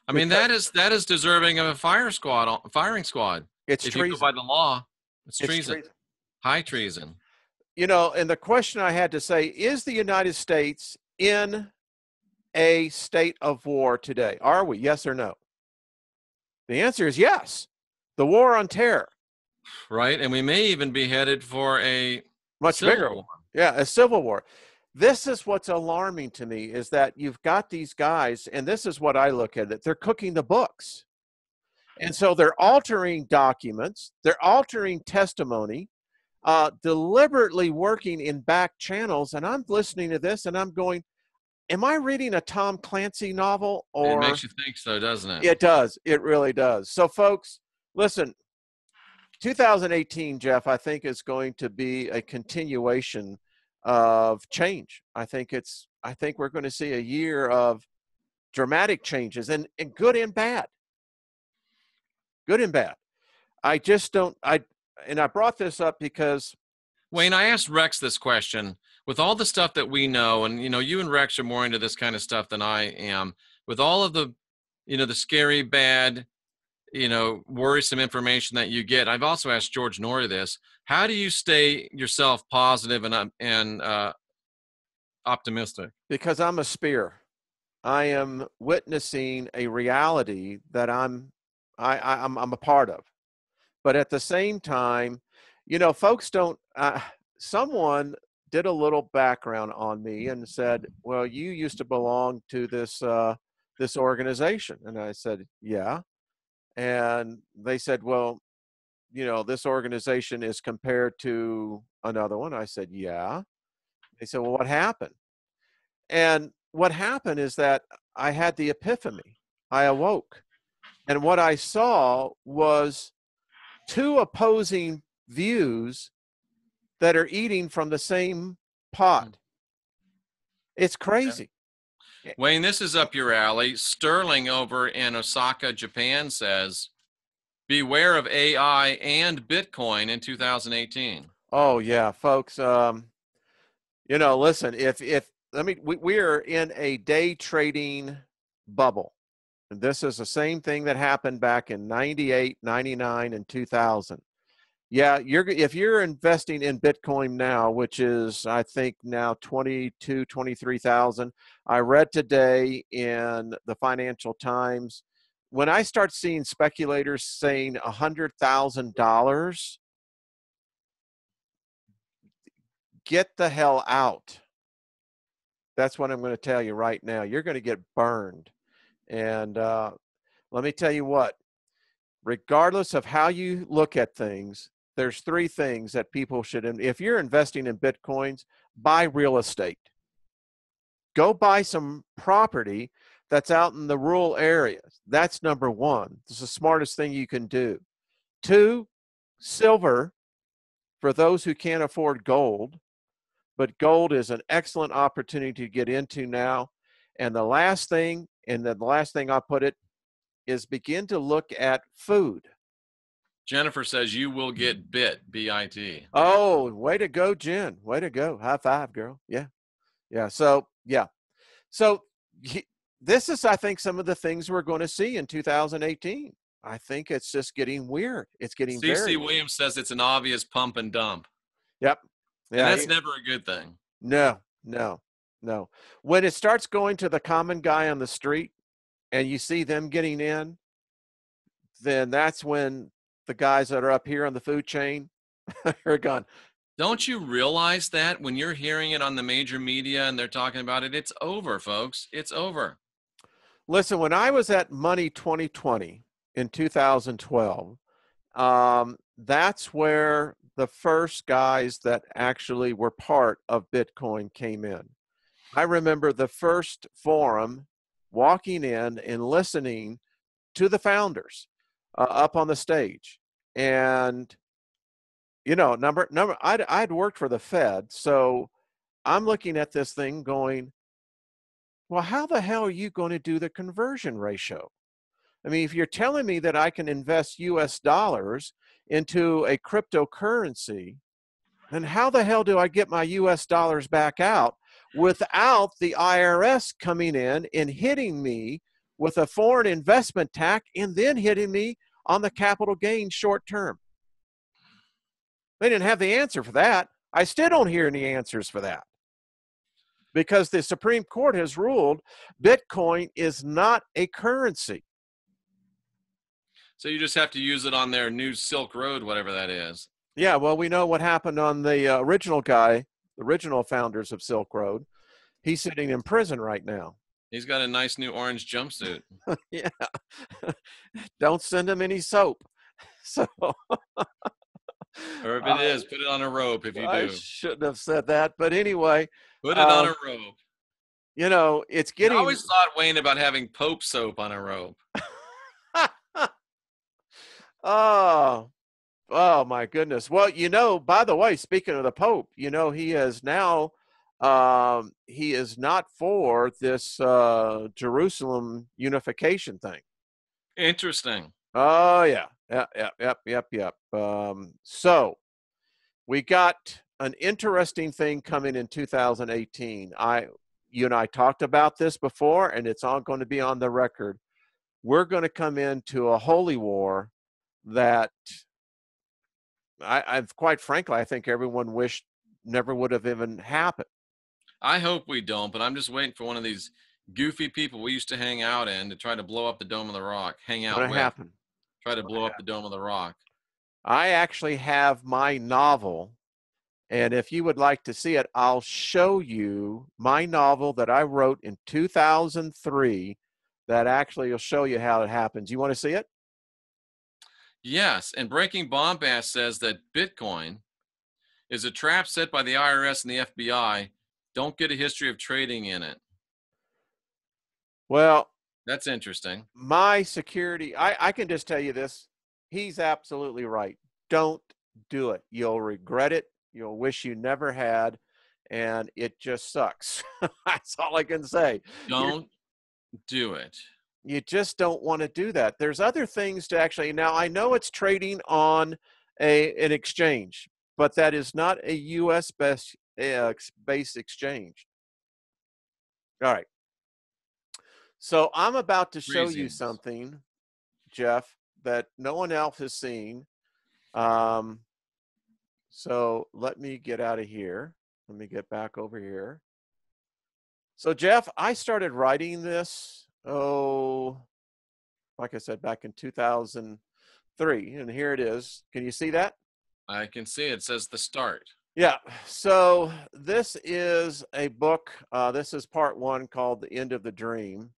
I mean, that is deserving of a firing squad. It's If you go treason. by the law, it's It's treason. treason. High treason. You know, and the question I had to say, is the United States in a state of war today? Are we? Yes or no? The answer is yes. The war on terror. Right? And we may even be headed for a Much civil bigger. war. Yeah, a civil war. This is what's alarming to me, is that you've got these guys, and this is what I look at it. They're cooking the books. And so they're altering documents, they're altering testimony, deliberately working in back channels. And I'm listening to this and I'm going, am I reading a Tom Clancy novel? It Or makes you think so, doesn't it? it does. It really does. So, folks, listen, 2018, Jeff, I think is going to be a continuation of change. I think we're going to see a year of dramatic changes, and good and bad. Good and bad. I just don't, and I brought this up because, Wayne, I asked Rex this question. With all the stuff that we know, and you and Rex are more into this kind of stuff than I am, with all of the, the scary, bad, worrisome information that you get. I've also asked George Norrie this. How do you stay yourself positive and optimistic? because I'm a spear. I am witnessing a reality that I'm a part of. But at the same time, folks don't. Someone did a little background on me and said, "Well, you used to belong to this organization," and I said, "Yeah." And they said, "Well, this organization is compared to another one." I said, "Yeah." They said, "Well, what happened?" And what happened is that I had the epiphany. I awoke. And what I saw was two opposing views that are eating from the same pot. It's crazy. Wayne, this is up your alley. Sterling over in Osaka, Japan says, beware of AI and Bitcoin in 2018. Oh yeah, folks. Listen, we are in a day trading bubble. And this is the same thing that happened back in 98, 99, and 2000. Yeah, if you're investing in Bitcoin now, which is I think now 23,000. I read today in the Financial Times, when I start seeing speculators saying $100,000, get the hell out. That's what I'm going to tell you right now. You're going to get burned. And let me tell you what, regardless of how you look at things, there's three things that people should, if you're investing in Bitcoins, buy real estate. Go buy some property that's out in the rural areas. That's number one. It's the smartest thing you can do. Two, silver for those who can't afford gold. But gold is an excellent opportunity to get into now. And the last thing I'll put it, is begin to look at food. Jennifer says you will get bit, B-I-T. Oh, way to go, Jen. Way to go. High five, girl. Yeah. Yeah. So, yeah. So this is, I think, some of the things we're going to see in 2018. I think it's just getting weird. It's getting C.C. Williams says it's an obvious pump and dump. Yep. Yeah, and that's never a good thing. No. When it starts going to the common guy on the street and you see them getting in, then that's when the guys that are up here on the food chain are gone. Don't you realize that when you're hearing it on the major media and they're talking about it, it's over, folks. It's over. Listen, when I was at Money 2020 in 2012, that's where the first guys that actually were part of Bitcoin came in. I remember the first forum walking in and listening to the founders up on the stage. And, you know, I'd worked for the Fed. So I'm looking at this thing going, well, how the hell are you going to do the conversion ratio? I mean, if you're telling me that I can invest US dollars into a cryptocurrency, then how the hell do I get my US dollars back out without the IRS coming in and hitting me with a foreign investment tax and then hitting me on the capital gain short term? They didn't have the answer for that. I still don't hear any answers for that because the Supreme Court has ruled Bitcoin is not a currency. So you just have to use it on their new Silk Road, whatever that is. Yeah, well, we know what happened on the original guy, the original founders of Silk Road. He's sitting in prison right now. He's got a nice new orange jumpsuit. Yeah. Don't send him any soap. So, Or if it is, put it on a rope if you I do. shouldn't have said that. But anyway, Put it on a rope. you know, it's I getting. always thought, Wayne, about having Pope soap on a rope. Oh, oh my goodness. Well, you know, by the way, speaking of the Pope, you know, he is now, he is not for this Jerusalem unification thing. Interesting. Oh yeah, yep. So we got an interesting thing coming in 2018. You and I talked about this before, and it's all going to be on the record. We're going to come into a holy war that I've quite frankly, I think everyone wished never would have even happened. I hope we don't, but I'm just waiting for one of these goofy people we used to hang out in to try to blow up the Dome of the Rock. Hang out Going to with. happen. Try to blow up the Dome of the Rock. I actually have my novel, and if you would like to see it, I'll show you my novel that I wrote in 2003 that actually will show you how it happens. You want to see it? Yes, and Breaking Bombast says that Bitcoin is a trap set by the IRS and the FBI. Don't get a history of trading in it. Well, that's interesting. My security, I can just tell you this. He's absolutely right. Don't do it. You'll regret it. You'll wish you never had. And it just sucks. That's all I can say. Don't do it. You just don't want to do that. There's other things to actually, now I know it's trading on an exchange, but that is not a US based exchange. All right. So I'm about to show you something, Jeff, that no one else has seen. So let me get out of here. Let me get back over here. So Jeff, I started writing this, like I said, back in 2003, and here it is. Can you see that? I can see it. It says The Start. Yeah. So this is a book. This is part one called The End of the Dream.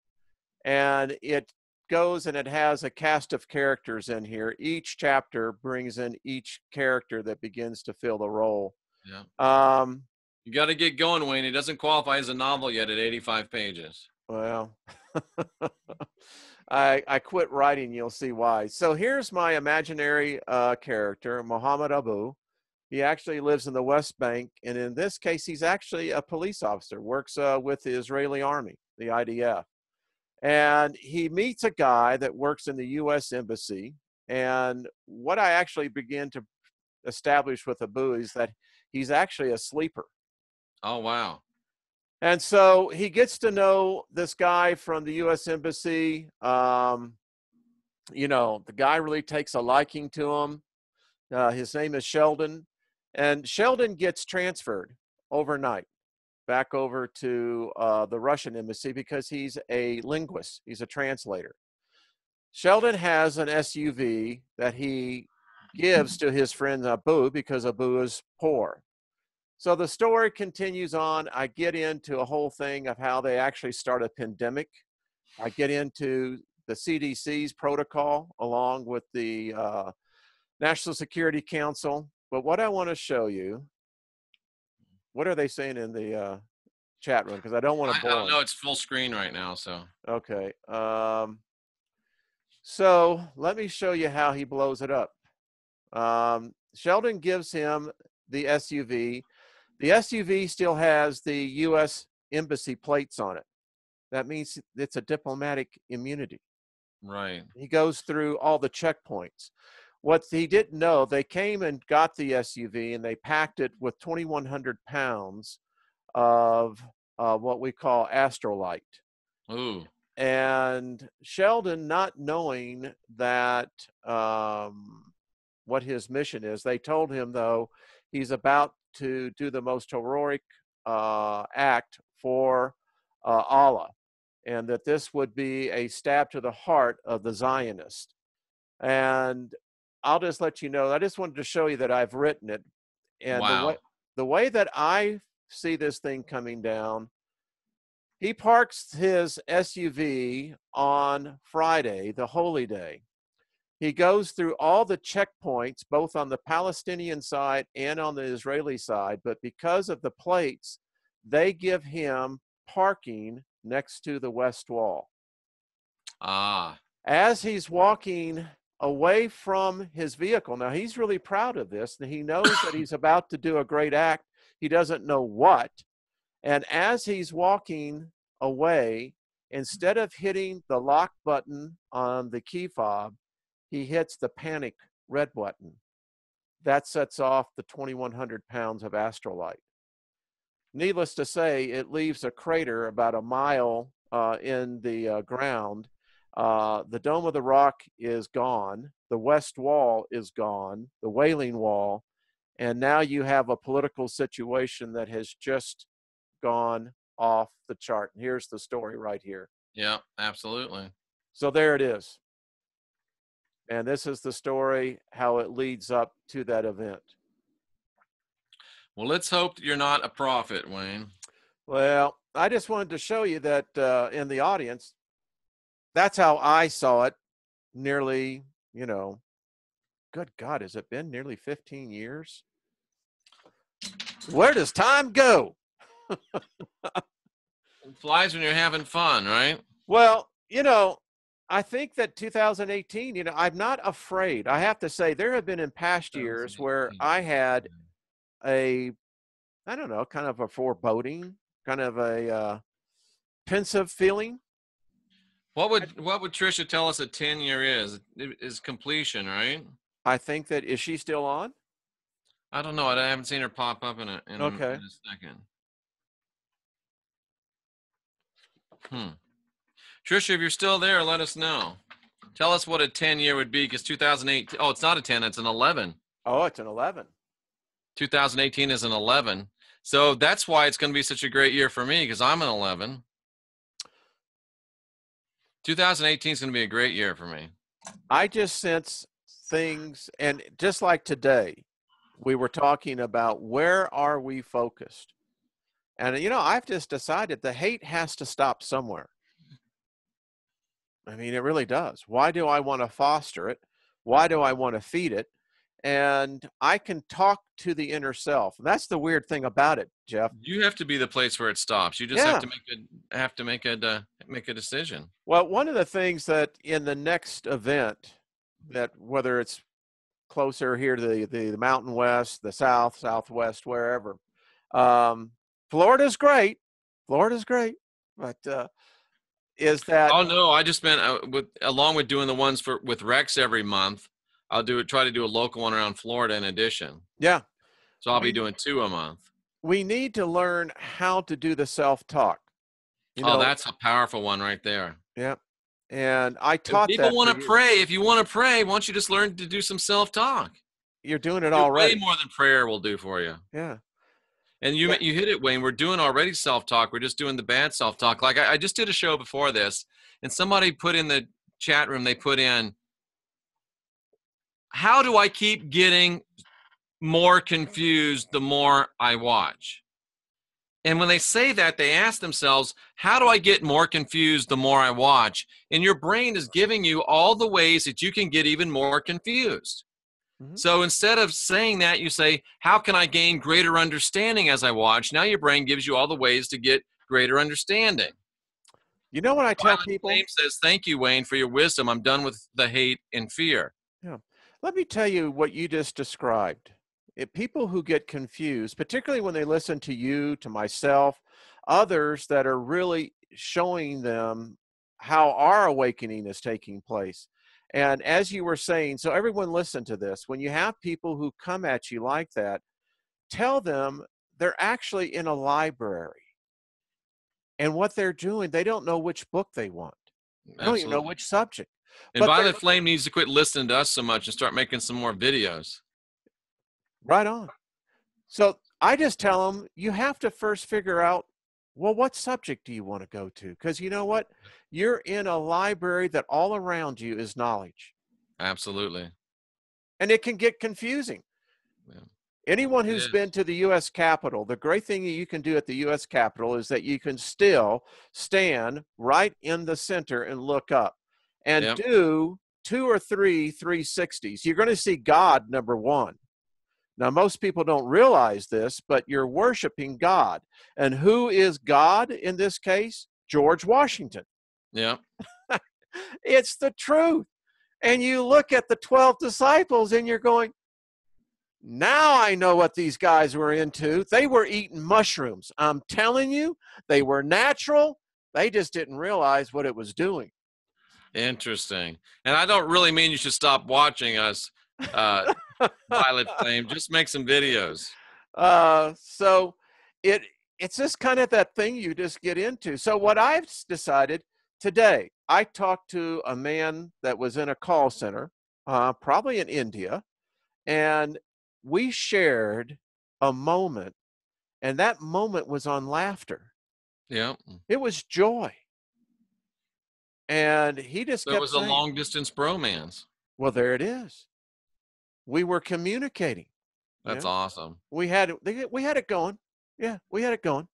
And it goes and it has a cast of characters in here. Each chapter brings in each character that begins to fill the role. Yeah. You got to get going, Wayne. It doesn't qualify as a novel yet at 85 pages. Well, I quit writing. You'll see why. So here's my imaginary character, Muhammad Abu. He actually lives in the West Bank. And in this case, he's actually a police officer, works with the Israeli army, the IDF. And he meets a guy that works in the U.S. Embassy. And what I actually begin to establish with Abu is that he's actually a sleeper. Oh, wow. And so he gets to know this guy from the U.S. Embassy. You know, the guy really takes a liking to him. His name is Sheldon. And Sheldon gets transferred overnight back over to the Russian embassy because he's a linguist. He's a translator. Sheldon has an SUV that he gives to his friend Abu because Abu is poor. So the story continues on. I get into a whole thing of how they actually start a pandemic I get into the CDC's protocol along with the National Security Council. But what I want to show you, what are they saying in the chat room? Because I don't want to I bore don't know. them. It's full screen right now, so. Okay. So let me show you how he blows it up. Sheldon gives him the SUV. The SUV still has the U.S. Embassy plates on it. That means it's a diplomatic immunity. Right. He goes through all the checkpoints. What he didn't know, they came and got the SUV and they packed it with 2,100 pounds of what we call astrolite. Ooh. And Sheldon, not knowing that what his mission is, they told him, though, he's about to do the most heroic act for Allah, and that this would be a stab to the heart of the Zionist. And I'll just let you know, I just wanted to show you that I've written it. And Wow. the way that I see this thing coming down, he parks his SUV on Friday, the holy day. He goes through all the checkpoints, both on the Palestinian side and on the Israeli side, but because of the plates, they give him parking next to the west wall. Ah. As he's walking away from his vehicle, now he's really proud of this, and he knows that he's about to do a great act. He doesn't know what. And as he's walking away, instead of hitting the lock button on the key fob, he hits the panic red button. That sets off the 2,100 pounds of astrolite. Needless to say, it leaves a crater about a mile in the ground. The Dome of the Rock is gone. The west wall is gone, the Wailing Wall. And now you have a political situation that has just gone off the chart. And here's the story right here. Yeah, absolutely. So there it is. And this is the story, how it leads up to that event. Well, let's hope that you're not a prophet, Wayne. Well, I just wanted to show you that in the audience, that's how I saw it nearly, good God, has it been nearly 15 years? Where does time go? It flies when you're having fun, right? Well, I think that 2018, I'm not afraid. I have to say, there have been in past years where I had I don't know, kind of a foreboding, kind of a pensive feeling. What would Trisha tell us a 10-year is completion, right? I think that, is she still on? I don't know. I haven't seen her pop up in a Okay. second. Trisha, if you're still there, let us know. Tell us what a 10-year would be, because 2018. Oh, it's not a 10. It's an 11. Oh, it's an 11. 2018 is an 11. So that's why it's going to be such a great year for me, because I'm an 11. 2018 is going to be a great year for me. I just sense things, and just like today, we were talking about where are we focused? And, I've just decided the hate has to stop somewhere. I mean, it really does. Why do I want to foster it? Why do I want to feed it? And I can talk to the inner self. And that's the weird thing about it, Jeff. You have to be the place where it stops. You just have to make a decision. Well, one of the things that in the next event, that whether it's closer here to the Mountain West, the South, Southwest, wherever, Florida's great. But is that? Oh no, I just meant along with doing the ones with Rex every month, I'll try to do a local one around Florida in addition. Yeah. So I'll be doing 2 a month. We need to learn how to do the self-talk. That's a powerful one right there. Yeah. And I taught people that. Want to pray. If you want to pray, why don't you just learn to do some self-talk? You're doing it already. Way more than prayer will do for you. Yeah. And you hit it, Wayne. We're doing already self-talk. We're just doing the bad self-talk. Like I just did a show before this, and somebody put in the chat room, they put in, how do I keep getting more confused the more I watch? And when they say that, they ask themselves, how do I get more confused the more I watch? And your brain is giving you all the ways that you can get even more confused. Mhm. So instead of saying that, you say, how can I gain greater understanding as I watch? Now your brain gives you all the ways to get greater understanding. You know what I tell Violet people? Flame says, thank you, Wayne, for your wisdom. I'm done with the hate and fear. Yeah. Let me tell you what you just described. People who get confused, particularly when they listen to you, to myself, others that are really showing them how our awakening is taking place. And as you were saying, so everyone listen to this. When you have people who come at you like that, tell them they're actually in a library. And what they're doing, they don't know which book they want. They don't even know Absolutely. which subject. And But they're Violet Flame needs to quit listening to us so much and start making some more videos. right on. So I just tell them you have to first figure out, well, what subject do you want to go to? Because you know what? You're in a library that all around you is knowledge. Absolutely. And it can get confusing. Yeah, Anyone it who's is. been to the U.S. Capitol, the great thing you can do at the U.S. Capitol is that you can still stand right in the center and look up and Yep. do 2 or 3 360s. You're going to see God, number one. Now, most people don't realize this, but you're worshiping God. And who is God in this case? George Washington. Yep. It's the truth. And you look at the 12 disciples and you're going, now I know what these guys were into. They were eating mushrooms. I'm telling you, they were natural. They just didn't realize what it was doing. Interesting. And I don't really mean you should stop watching us, uh, Violet Flame. Just make some videos. So it it's just kind of that thing you just get into. So what I've decided today, I talked to a man that was in a call center, probably in India, and we shared a moment, and that moment was on laughter. Yep. It was joy. And he just So it kept was a saying, long distance bromance. well, there it is. We were communicating. That's Yeah. awesome. We had it going. Yeah, we had it going.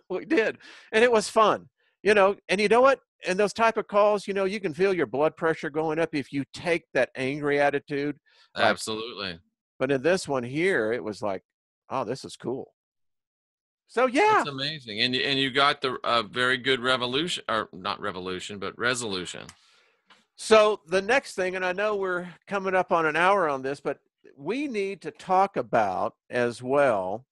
We did. And it was fun. And you know what? In those type of calls, you can feel your blood pressure going up if you take that angry attitude. Like, Absolutely. but in this one here, it was like, oh, this is cool. So That's yeah. amazing. And you got the very good revolution, or not revolution, but resolution. So the next thing, and I know we're coming up on an hour on this, but we need to talk about as well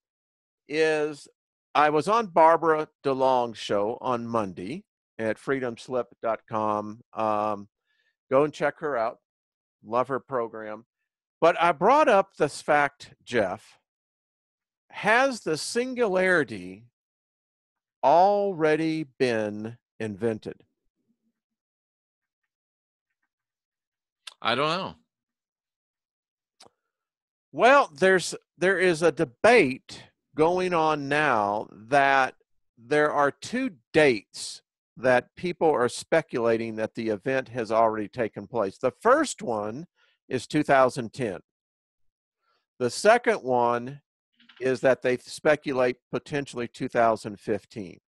is I was on Barbara DeLong's show on Monday at freedomslip.com. Go and check her out. Love her program. But I brought up this fact, Jeff. Has the singularity already been invented? I don't know. Well, there is a debate going on now that there are two dates that people are speculating that the event has already taken place. The first one is 2010. The second one is that they speculate potentially 2015.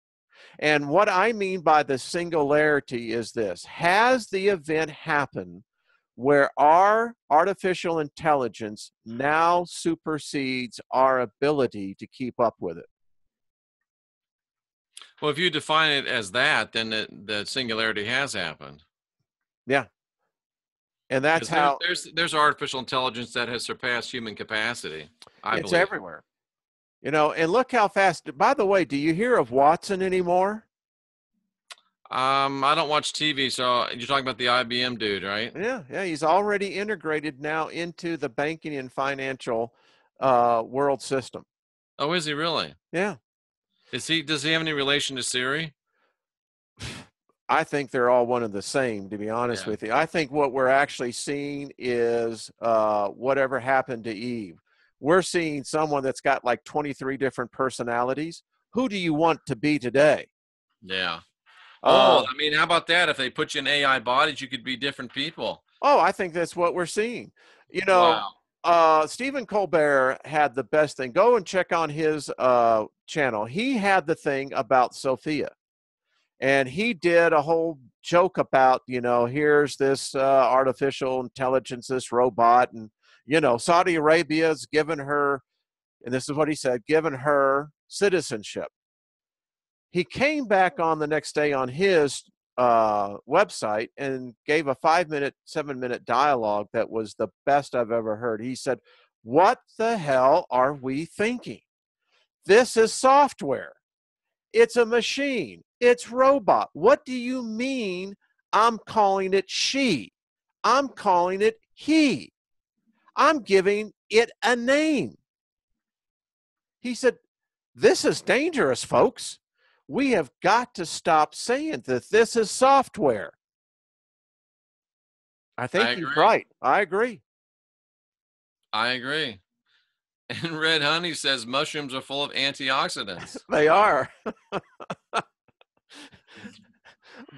And what I mean by the singularity is this: has the event happened where our artificial intelligence now supersedes our ability to keep up with it? Well, if you define it as that, then the singularity has happened. Yeah. And that's Because there's, how there's there's artificial intelligence that has surpassed human capacity, I it's believe. everywhere. And look how fast. By the way, do you hear of Watson anymore? I don't watch TV, so you're talking about the IBM dude, right? Yeah, he's already integrated now into the banking and financial world system. Oh, is he really? Yeah. Does he have any relation to Siri? I think they're all one and the same, to be honest Yeah. with you. I think what we're actually seeing is whatever happened to Eve. We're seeing someone that's got like 23 different personalities. Who do you want to be today? Yeah. Oh, Uh, I mean, how about that? If they put you in AI bodies, you could be different people. oh, I think that's what we're seeing. You know, Wow. Stephen Colbert had the best thing. Go and check on his channel. He had the thing about Sophia, and he did a whole joke about, here's this artificial intelligence, this robot, and Saudi Arabia's given her, and this is what he said, given her citizenship. He came back on the next day on his website and gave a 5-minute, 7-minute dialogue that was the best I've ever heard. He said, "What the hell are we thinking? This is software. It's a machine. It's robot. What do you mean I'm calling it she? I'm calling it he. I'm giving it a name." He said, "This is dangerous, folks. We have got to stop saying that this is software." I think he's right. I agree. I agree. And Red Honey says mushrooms are full of antioxidants. They are.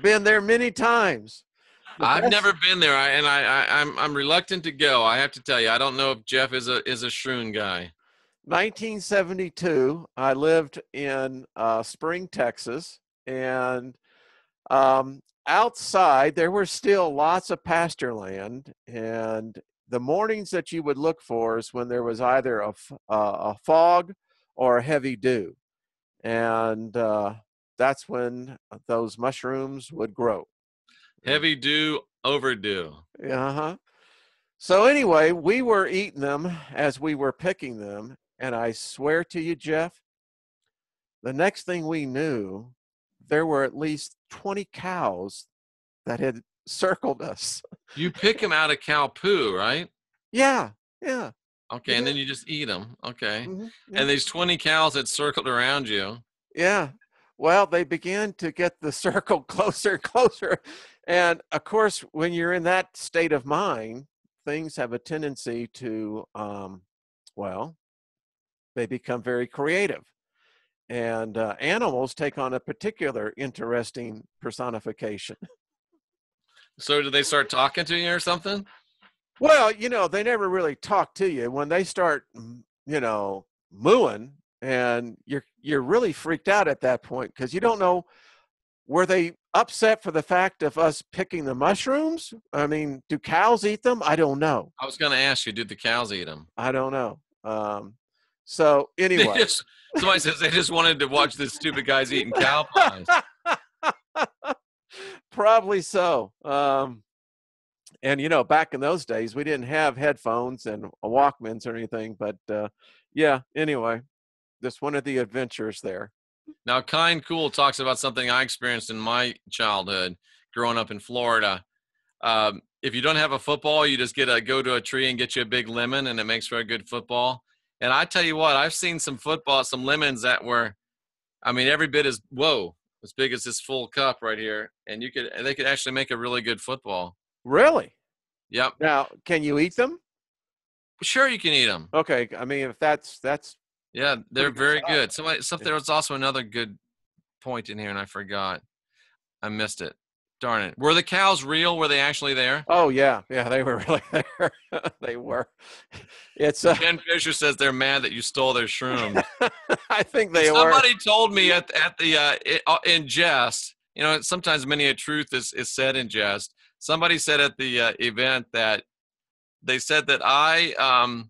Been there many times. I've never been there, I'm reluctant to go. I have to tell you, I don't know if Jeff is a shroom guy. 1972, I lived in Spring, Texas, and outside there were still lots of pasture land, and the mornings that you would look for is when there was either a fog or a heavy dew, and that's when those mushrooms would grow. Heavy dew, overdue. Uh-huh. So anyway, we were eating them as we were picking them, and I swear to you, Jeff, the next thing we knew, there were at least 20 cows that had circled us. You pick them out of cow poo, right? Yeah. Okay, and then you just eat them. Okay. Mm-hmm. Yeah. And these 20 cows had circled around you. Yeah. Well, they began to get the circle closer and closer. And of course, when you're in that state of mind, things have a tendency to, they become very creative. And animals take on a particular interesting personification. So did they start talking to you or something? Well, they never really talk to you. When they start, mooing, and you're really freaked out at that point because you don't know, were they upset for the fact of us picking the mushrooms? I mean, do cows eat them? I don't know. I was going to ask you, did the cows eat them? I don't know. So anyway. Somebody says they just wanted to watch this stupid guy's eating cow pies. Probably so. And back in those days, we didn't have headphones and Walkmans or anything. But yeah, anyway, just one of the adventures there. Now, Kind Cool talks about something I experienced in my childhood growing up in Florida. If you don't have a football, you just go to a tree and get you a big lemon, and it makes for a good football. And I tell you what, I've seen some lemons that were, every bit as big as this full cup right here, and they could actually make a really good football. Really? Yep. Now, can you eat them? Sure, you can eat them. Okay, if that's yeah, they're very good. There was also another good point in here, and I forgot. I missed it. Darn it. Were the cows real? Were they actually there? Oh, yeah. Yeah, they were really there. They were. It's Jen Fisher says they're mad that you stole their shrooms. I think they were. Somebody told me at the in jest, sometimes many a truth is said in jest. Somebody said at the event that they said that I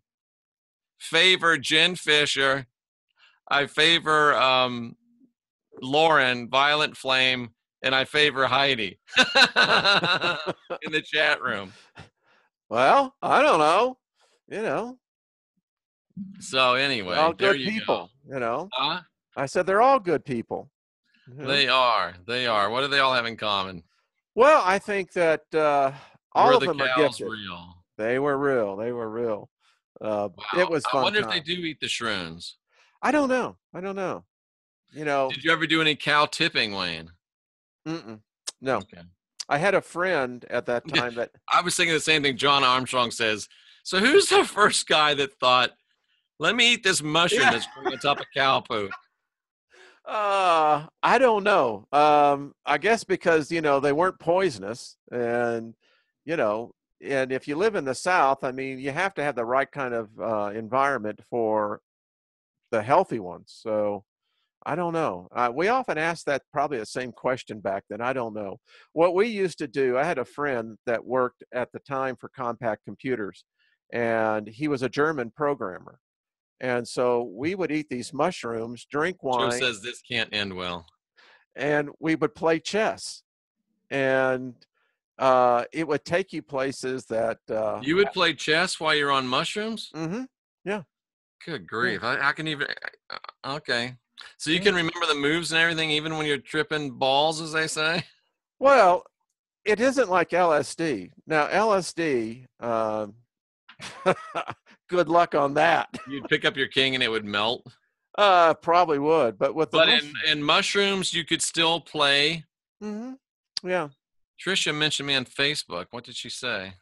favor Jen Fisher, I favor Lauren, Violent Flame, and I favor Heidi in the chat room. Well, I don't know. So anyway, all there good you people, go. Huh? I said they're all good people. They are. What do they all have in common? Well, I think that all of them are gifted. Real? They were real. Wow. It was fun. I wonder if they do eat the shrooms. I don't know. Did you ever do any cow tipping, Wayne? No. Okay. I had a friend at that time that I was thinking the same thing. John Armstrong says. So who's the first guy that thought, let me eat this mushroom that's growing on top of cow poo? I don't know. I guess because, they weren't poisonous, and, and if you live in the South, I mean, you have to have the right kind of environment for the healthy ones. So I don't know. We often ask that probably the same question back then. I don't know. What we used to do, I had a friend that worked at the time for Compact Computers, and he was a German programmer. And so we would eat these mushrooms, drink Joe wine, says this can't end well. and we would play chess. And it would take you places that. You would play chess while you're on mushrooms? Mm-hmm. Yeah. Good Yeah. grief. I can even, okay. So you Yeah. can remember the moves and everything, even when you're tripping balls, as they say? Well, it isn't like LSD. Now, LSD, good luck on that. You'd pick up your king and it would melt. Probably would, but with the But mushroom. in mushrooms, you could still play. Mm-hmm. Yeah. Trisha mentioned me on Facebook. What did she say?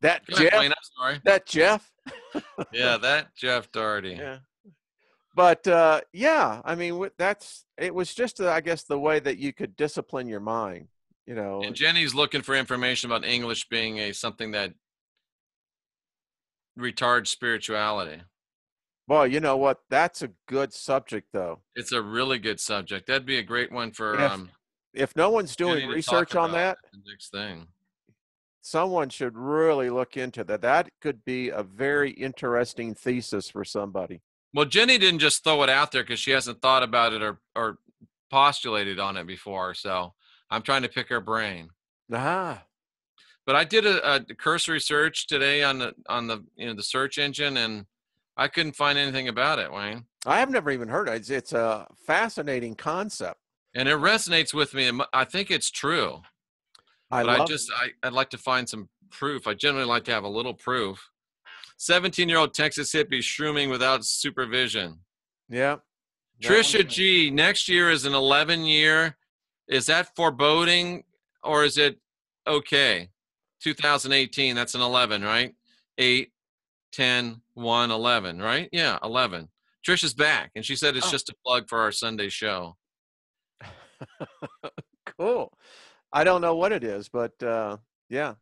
That Go ahead, Jeff. Wayne, I'm sorry. That Jeff. Yeah, that Jeff Doherty. Yeah. But yeah, I mean, it was just, I guess, the way that you could discipline your mind, you know. And Jenny's looking for information about English being something that retards spirituality. Boy, you know what? That's a good subject, though. It's a really good subject. That'd be a great one for if no one's doing Jenny to research talk on about that, the next thing. someone should really look into that. That could be a very interesting thesis for somebody. Well, Jenny didn't just throw it out there because she hasn't thought about it or postulated on it before. So I'm trying to pick her brain. Ah. But I did a cursory search today on the the search engine, and I couldn't find anything about it, Wayne. I have never even heard it. It's a fascinating concept. And it resonates with me. And I think it's true. I'd like to find some proof. I generally like to have a little proof. 17-year-old Texas hippie shrooming without supervision. Yeah. Trisha G, next year is an 11 year. Is that foreboding or is it okay? 2018, that's an 11, right? 8, 10, 1, 11, right? Yeah, 11. Trisha's back, and she said it's just a plug for our Sunday show. Cool. I don't know what it is, but yeah.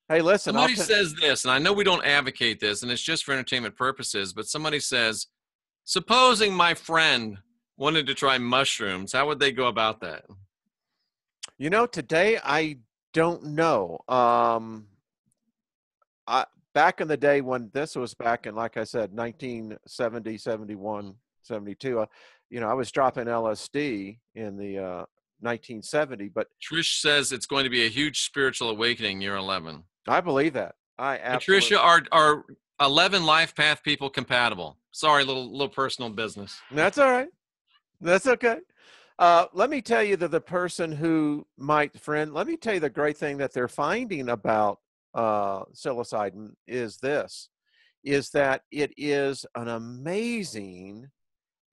Hey, listen. Somebody says this, and I know we don't advocate this, and it's just for entertainment purposes, but somebody says, supposing my friend wanted to try mushrooms, how would they go about that? You know, today I don't know. Back in the day when this was back in, like I said, 1970, 71, 72, I was dropping LSD in the 1970, but Trish says it's going to be a huge spiritual awakening year 11. I believe that. I absolutely. Tricia, are 11 life path people compatible? Sorry, little personal business. That's all right. That's okay. Let me tell you that the person who might friend, let me tell you the great thing that they're finding about psilocybin is that it is an amazing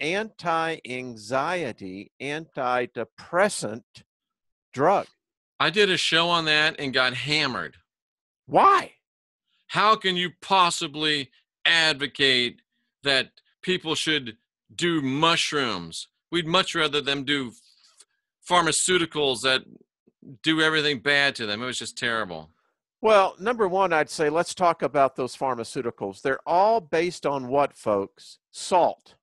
anti-anxiety, antidepressant drug. I did a show on that and got hammered. Why? How can you possibly advocate that people should do mushrooms? We'd much rather them do pharmaceuticals that do everything bad to them. It was just terrible. Well, number one, I'd say let's talk about those pharmaceuticals. They're all based on what, folks? Salt.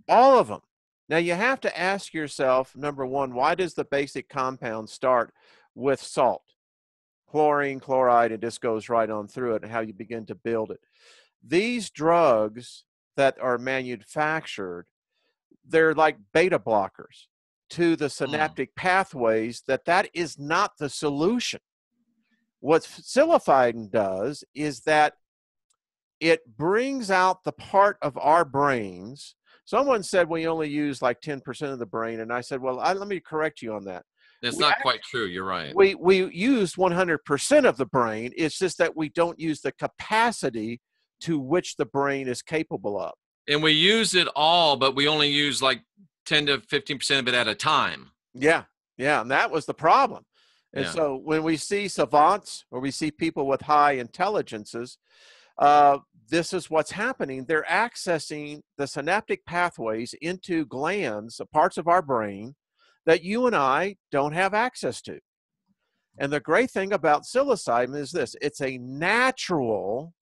All of them. Now, you have to ask yourself, number one, why does the basic compound start with salt? Chlorine, chloride, it just goes right on through it and how you begin to build it. These drugs that are manufactured, they're like beta blockers to the synaptic pathways. That is not the solution. What psilocybin does is that it brings out the part of our brains. Someone said we only use like 10% of the brain, and I said, well, let me correct you on that. It's not quite true. You're right. We use 100% of the brain. It's just that we don't use the capacity to which the brain is capable of. And we use it all, but we only use like 10 to 15% of it at a time. Yeah, yeah, and that was the problem. And so when we see savants or we see people with high intelligences, this is what's happening. They're accessing the synaptic pathways into glands, parts of our brain that you and I don't have access to. And the great thing about psilocybin is this: it's a natural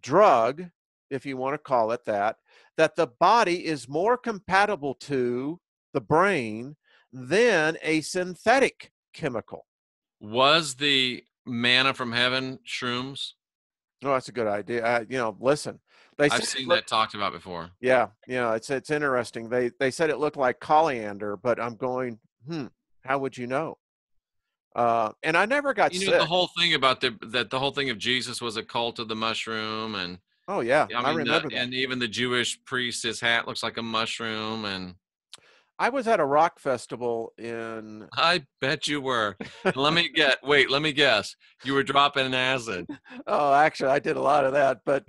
drug, if you want to call it that, that the body is more compatible to the brain than a synthetic chemical. Was the manna from heaven shrooms? Oh, that's a good idea. Listen, they I've said seen that talked about before. yeah, it's interesting. They said it looked like coriander, but I'm going, how would you know? And I never got You know, the sick. whole thing about the whole thing of Jesus was a cult of the mushroom, and Oh yeah, I I mean, remember that. and even the Jewish priest, his hat looks like a mushroom, and I was at a rock festival in. I bet you were. Let me guess. You were dropping acid. Oh, actually, I did a lot of that, but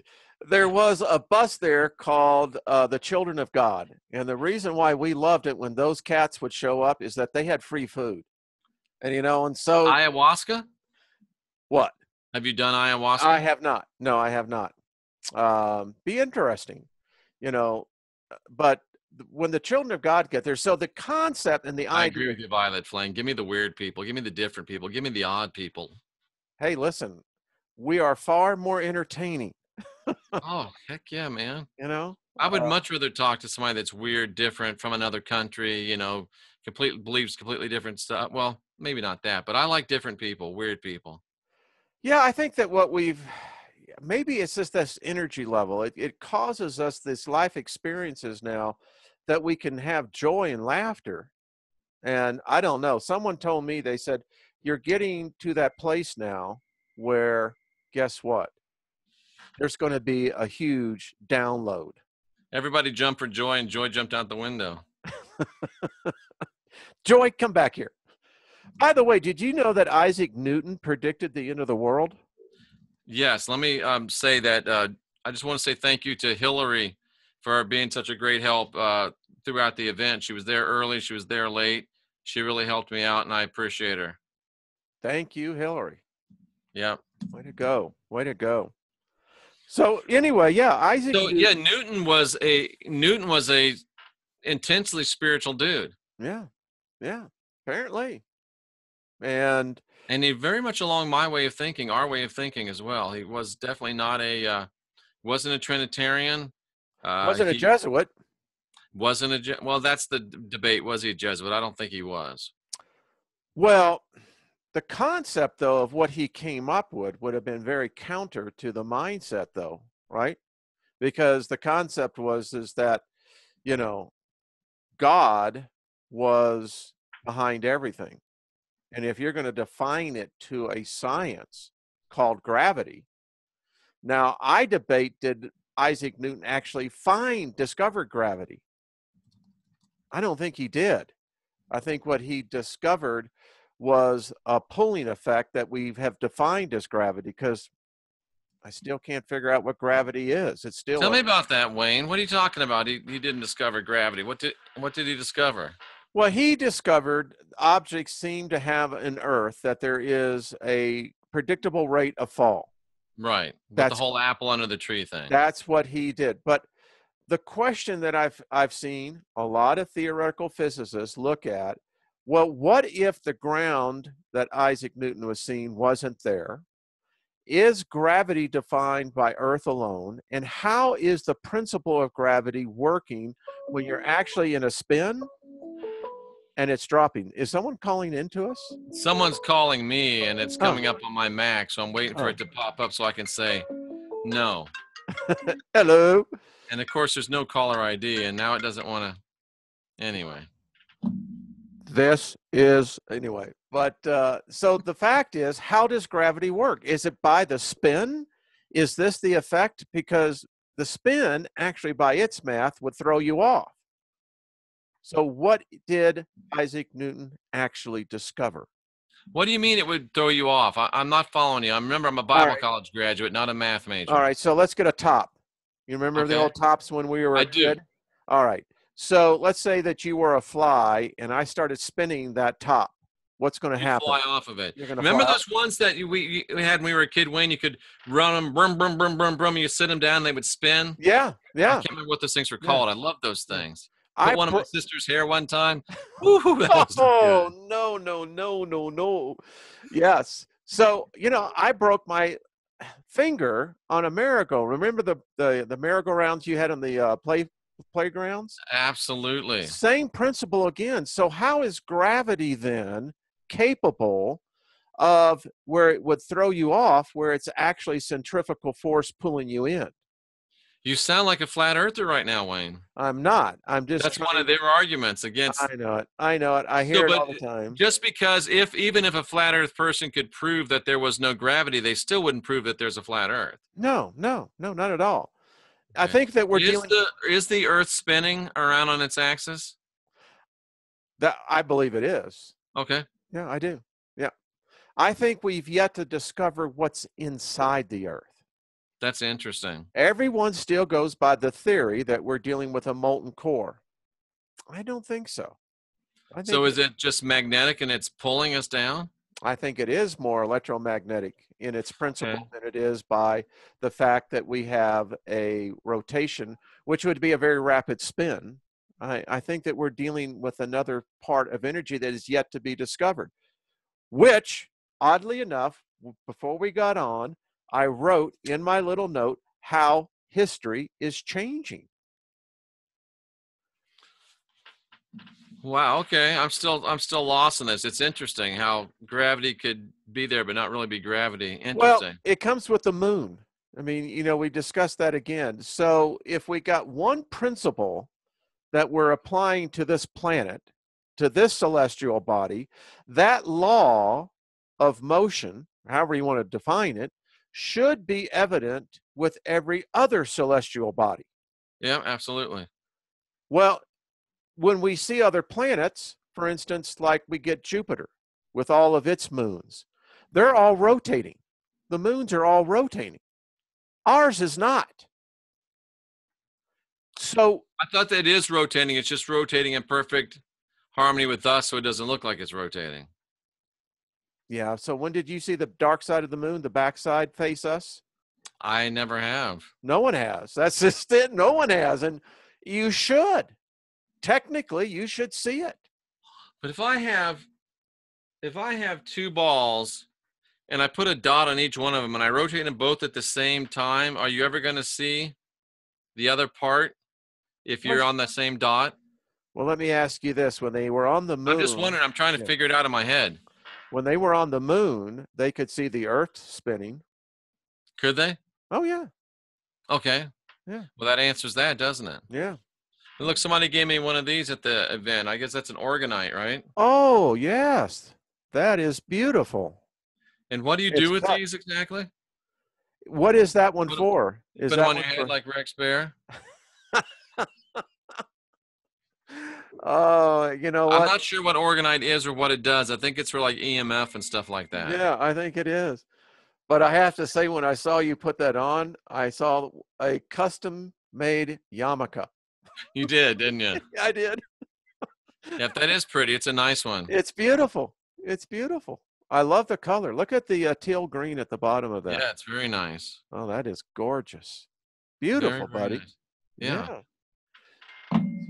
there was a bus there called the Children of God, and the reason why we loved it when those cats would show up is that they had free food, and so Ayahuasca? what? Have you done I ayahuasca? have not. No, I have not. Be interesting, you know, but when the Children of God get there, so the concept and the I agree idea. with you, Violet Flame. Give me the weird people. Give me the different people. Give me the odd people. Hey, listen, we are far more entertaining, Oh, heck yeah, man. you know. I would much rather talk to somebody that's weird, different from another country, completely believes completely different stuff. Well, maybe not that, but I like different people, weird people. Yeah, I think that maybe it's just this energy level. It causes us this life experiences now that we can have joy and laughter. And I don't know. Someone told me, they said, you're getting to that place now where, guess what? There's going to be a huge download. Everybody jumped for joy, and joy jumped out the window. Joy, come back here. By the way, did you know that Isaac Newton predicted the end of the world? Yes, let me say that I just want to say thank you to Hillary for being such a great help throughout the event. She was there early, she was there late. She really helped me out, and I appreciate her. Thank you, Hillary. Yeah. Way to go. Way to go. So anyway, yeah, Isaac So yeah, Newton. Newton was a intensely spiritual dude, Yeah, yeah, apparently. And and he very much along my way of thinking, our way of thinking as well. He was definitely not wasn't a Trinitarian. wasn't a He Jesuit. wasn't well. That's the debate. Was he a Jesuit? I don't think he was. Well, the concept, though, of what he came up with would have been very counter to the mindset, though, right? Because the concept is that, you know, God was behind everything. And if you're going to define it to a science called gravity, now I debate, did Isaac Newton actually discover gravity? I don't think he did. I think what he discovered was a pulling effect that we have defined as gravity, because I still can't figure out what gravity is. It's still Tell me about that, Wayne. What are you talking about? He didn't discover gravity. What did he discover? well, he discovered objects seem to have an earth that there is a predictable rate of fall. Right, with the That's whole apple under the tree thing. that's what he did. But the question that I've seen a lot of theoretical physicists look at, well, what if the ground that Isaac Newton was seeing wasn't there? Is gravity defined by Earth alone? And how is the principle of gravity working when you're actually in a spin and it's dropping? Is someone calling into us? Someone's calling me, and it's Oh, coming up on my Mac, so I'm waiting for oh. it to pop up so I can say no. Hello. And of course, there's no caller ID, and now it doesn't want to. Anyway, This is anyway. But so the fact is, how does gravity work? Is it by the spin? Is this the effect? Because the spin actually by its math would throw you off. So what did Isaac Newton actually discover? what do you mean it would throw you off? I'm not following you. I remember I'm a All Bible right. college graduate, not a math All major. right. So let's get a top. You remember the Okay, old tops when we were I a do. kid? All right. So let's say that you were a fly and I started spinning that top. What's going to You'd happen? fly off of it. You're going to Remember fly off. those ones that we had when we were a kid, Wayne? You could run them, brum, brum, brum, brum, brum. You sit them down, they would spin. Yeah. I Yeah. can't remember what those things were Yeah. called. I love those Yeah. things. put I one of bro- my sister's hair one time. Woo, that wasn't oh good. no, no, no, no, no. Yes. So, I broke my finger on a merry-go. Remember the merry-go-rounds you had on the playgrounds? Absolutely. Same principle again. So how is gravity then capable of where it would throw you off, where it's actually centrifugal force pulling you in? You sound like a flat earther right now, Wayne. I'm not. I'm just That's one of trying. their arguments against. I know it. I know it. I So, hear it but all the time. just because even if a flat earth person could prove that there was no gravity, they still wouldn't prove that there's a flat earth. No, no, no, not at all. I Okay. think that we're Is dealing. the earth spinning around on its axis? That I believe it is. Okay. Yeah, I do. Yeah. I think we've yet to discover what's inside the earth. That's interesting. Everyone still goes by the theory that we're dealing with a molten core. I don't think so. I So think is it just magnetic and it's pulling us down? I think it is more electromagnetic in its Okay. principle than it is by the fact that we have a rotation, which would be a very rapid spin. I think that we're dealing with another part of energy that is yet to be discovered, which, oddly enough, before we got on, I wrote in my little note how history is changing. Wow, okay. I'm still lost in this. It's interesting how gravity could be there but not really be gravity. Well, Interesting. it comes with the moon. I mean, we discussed that again. So if we got one principle that we're applying to this planet, to this celestial body, that law of motion, however you want to define it, should be evident with every other celestial body. Yeah, absolutely. Well, when we see other planets, for instance, like we get Jupiter with all of its moons, they're all rotating. The moons are all rotating. Ours is not. So, I thought that it is rotating. It's just rotating in perfect harmony with us, so it doesn't look like it's rotating. yeah. So, when did you see the dark side of the moon, the backside face us? I never have. No one has. That's just it. No one has. And you should. Technically, you should see it. But if I have two balls and I put a dot on each one of them and I rotate them both at the same time, are you ever going to see the other part if you're on the same dot? Well, let me ask you this. When they were on the I'm just moon, wondering. I'm trying to figure it out in my head. when they were on the moon, they could see the earth spinning. Could they? Oh, yeah. Okay. Yeah. Well, that answers that, doesn't it? Yeah. And look, somebody gave me one of these at the event. I guess that's an orgonite, right? Oh, yes. That is beautiful. And what do you It's do with cut. these exactly? What is that one Put, for? Is put them that on one your head for? like Rex Bear? Oh, you know I'm what? not sure what orgonite is or what it does. I think it's for like EMF and stuff like that. Yeah, I think it is. But I have to say, when I saw you put that on, I saw a custom-made yarmulke. You did, didn't you? I did. Yep, that is pretty. It's a nice one. It's beautiful. It's beautiful. I love the color. Look at the teal green at the bottom of that. Yeah, it's very nice. Oh, that is gorgeous. Very, Beautiful, very buddy. nice. Yeah.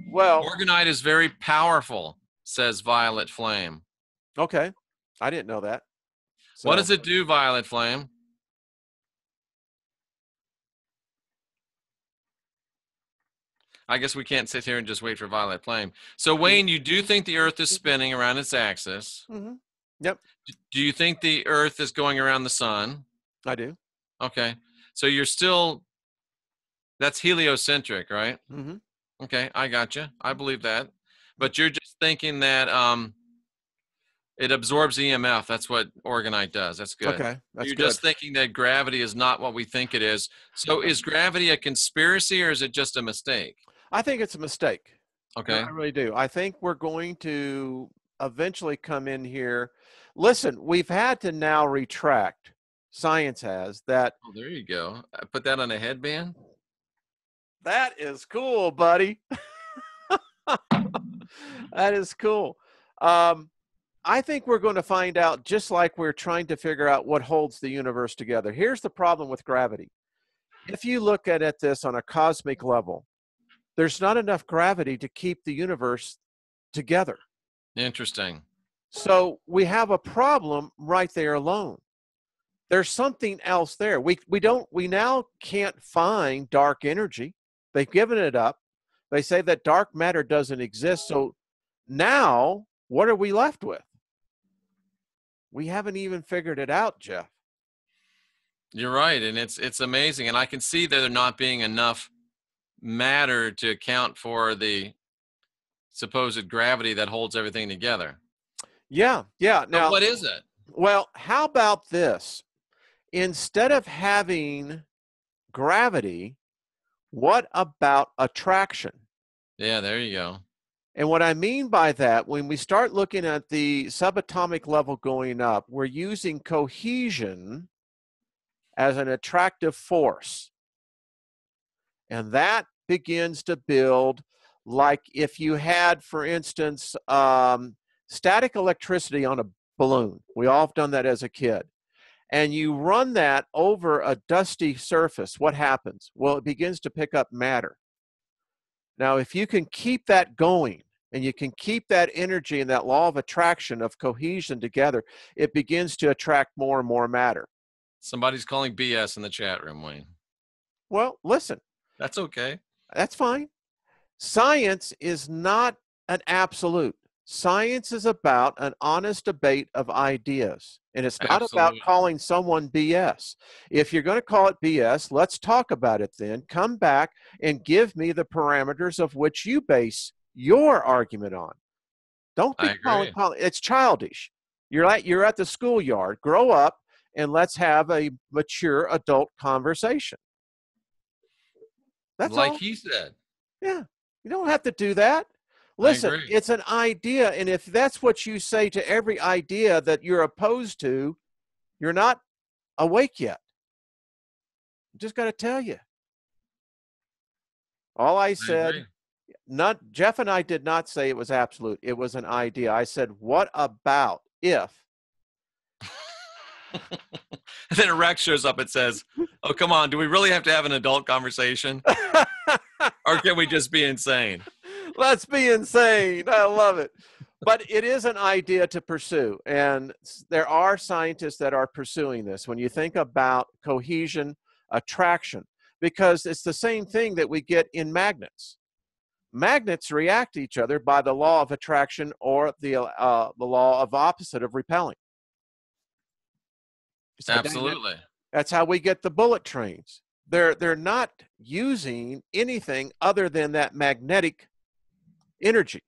Well, Orgonite is very powerful, says Violet Flame. okay. I didn't know that. So, What does it do, Violet Flame? I guess we can't sit here and just wait for Violet Flame. So, Wayne, you do think the Earth is spinning around its axis. Mm-hmm. Yep. Do you think the Earth is going around the sun? I do. Okay. So you're still, that's heliocentric, right? Mm-hmm. Okay, I gotcha. I believe that. But you're just thinking that it absorbs EMF. That's what orgonite does. That's good. Okay, that's You're good. just thinking that gravity is not what we think it is. So is gravity a conspiracy or is it just a mistake? I think it's a mistake. Okay. I really do. I think we're going to eventually come in here. Listen, we've had to now retract. Science has that. Oh, there you go. I put that on a headband. That is cool, buddy. That is cool. I think we're going to find out, just like we're trying to figure out what holds the universe together. Here's the problem with gravity. If you look at this on a cosmic level, there's not enough gravity to keep the universe together. Interesting. So we have a problem right there alone. There's something else there. We now can't find dark energy. They've given it up. They say that dark matter doesn't exist. So now what are we left with? We haven't even figured it out, Jeff. You're right, and it's amazing, and I can see there not being enough matter to account for the supposed gravity that holds everything together. Yeah. So Now, what is it? well, how about this? Instead of having gravity, what about attraction? Yeah, there you go. And what I mean by that, when we start looking at the subatomic level going up, we're using cohesion as an attractive force. And that begins to build, like if you had, for instance, static electricity on a balloon. We all have done that as a kid. And you run that over a dusty surface, what happens? Well, it begins to pick up matter. Now, if you can keep that going, and you can keep that energy and that law of attraction of cohesion together, it begins to attract more and more matter. Somebody's calling BS in the chat room, Wayne. Well, listen. That's okay. That's fine. Science is not an absolute. Science is about an honest debate of ideas. And it's not about Absolutely. calling someone BS. If you're going to call it BS, let's talk about it then. Come back and give me the parameters of which you base your argument on. Don't be calling it's childish. You're at the schoolyard. Grow up and let's have a mature adult conversation. That's like all. he said. Yeah. You don't have to do that. Listen, it's an idea, and if that's what you say to every idea that you're opposed to, you're not awake yet. I just got to tell you. All I said, Jeff and I did not say it was absolute. It was an idea. I said, what about if? And then Rex shows up and says, oh, come on, do we really have to have an adult conversation? Or can we just be insane? Let's be insane. I love it. But it is an idea to pursue. And there are scientists that are pursuing this. When you think about cohesion, attraction, because it's the same thing that we get in magnets. Magnets react to each other by the law of attraction or the law of opposite of repelling. Absolutely. That's how we get the bullet trains. They're not using anything other than that magnetic energy.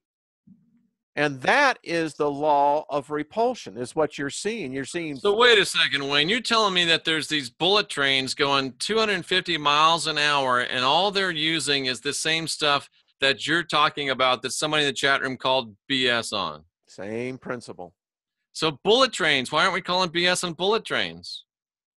And that is the law of repulsion, is what you're seeing. You're seeing. So wait a second, Wayne. You're telling me that there's these bullet trains going 250 miles an hour, and all they're using is the same stuff that you're talking about that somebody in the chat room called BS on. Same principle. So bullet trains, why aren't we calling BS on bullet trains?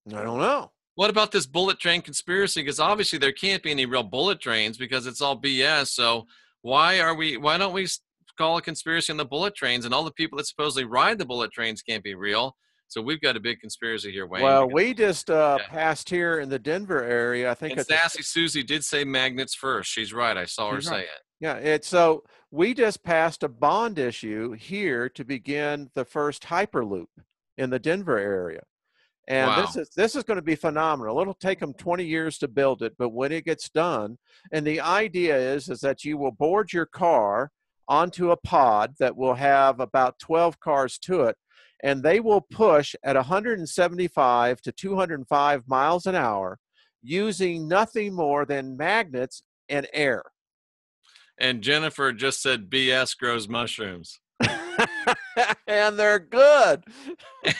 I don't know. What about this bullet train conspiracy? Because obviously there can't be any real bullet trains because it's all BS. So why don't we call a conspiracy on the bullet trains, and all the people that supposedly ride the bullet trains can't be real? So we've got a big conspiracy here, Wayne. Well, we just passed here in the Denver area. I think and Sassy Susie did say magnets first. She's right. I saw her say it. Yeah, so we just passed a bond issue here to begin the first Hyperloop in the Denver area. And this is going to be phenomenal. It'll take them 20 years to build it, but when it gets done, and the idea is that you will board your car onto a pod that will have about 12 cars to it, and they will push at 175 to 205 miles an hour using nothing more than magnets and air. And Jennifer just said BS grows mushrooms. And they're good.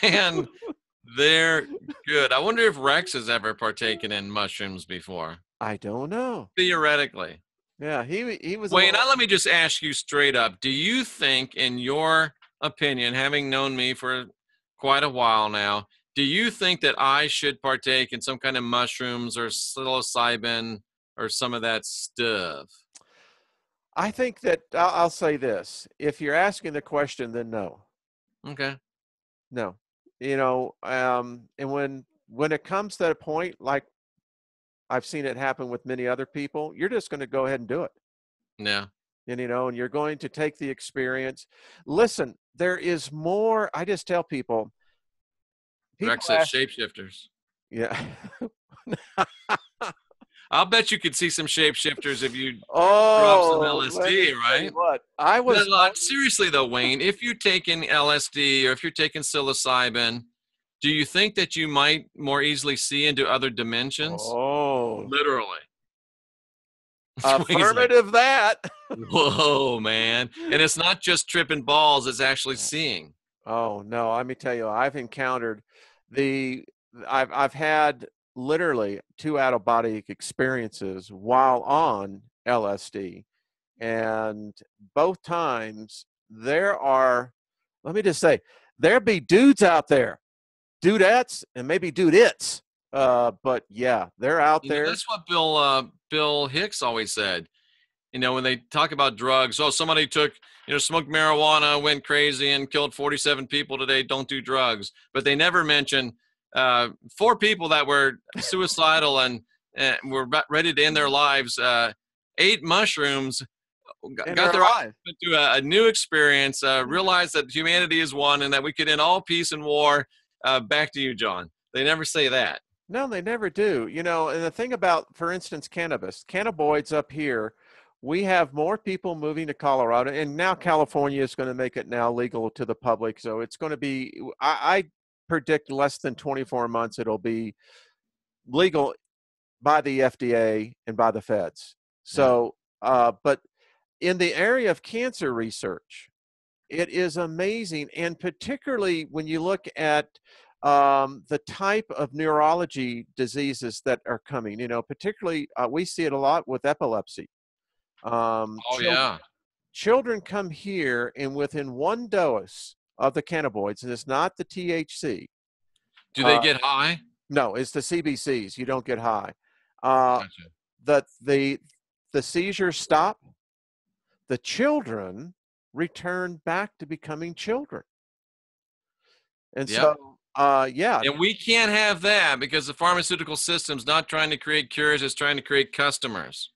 And they're good. I wonder if Rex has ever partaken in mushrooms before. I don't know. Theoretically. Yeah, he was. Wayne, let me just ask you straight up. Do you think, in your opinion, having known me for quite a while now, do you think that I should partake in some kind of mushrooms or psilocybin or some of that stuff? I think that I'll say this. If you're asking the question, then no. Okay. No. You know, and when it comes to that point, like I've seen it happen with many other people, you're just going to go ahead and do it. Yeah. and and you're going to take the experience. Listen, there is more. I just tell people, Rex people says ask, shapeshifters. yeah. I'll bet you could see some shapeshifters if you drop some Oh, let me LSD, tell you right? what, I No, was like, seriously though, Wayne, if you're taking LSD or if you're taking psilocybin, do you think that you might more easily see into other dimensions? oh, Literally. Wayne's like, affirmative that. whoa, man. And it's not just tripping balls, it's actually seeing. Oh no, let me tell you, I've encountered the I've had literally two out of body experiences while on LSD. And both times there are, let me just say, there be dudes out there, dudettes and maybe dudettes. But yeah, they're out You know, there. that's what Bill Hicks always said. You know, when they talk about drugs, oh, somebody took, smoked marijuana, went crazy, and killed 47 people today. Don't do drugs. But they never mention 4 people that were suicidal and were ready to end their lives. 8 mushrooms, And got they're their eyes alive. into a new experience, realized that humanity is one and that we could end all peace and war. Back to you, John. They never say that. No, they never do. And the thing about, for instance, cannabinoids up here, we have more people moving to Colorado, and now California is going to make it now legal to the public. So it's going to be, I predict less than 24 months, it'll be legal by the FDA and by the feds. Yeah. So, but in the area of cancer research, it is amazing. And particularly when you look at the type of neurology diseases that are coming, particularly we see it a lot with epilepsy. Oh, yeah. Children come here and within one dose of the cannabinoids, and it's not the THC. Do they Uh, get high? no, it's the CBCs. You don't get high. Uh, Gotcha. the seizures stop. The children return back to becoming children. And Yep. so, yeah, And we can't have that because the pharmaceutical system's not trying to create cures, it's trying to create customers.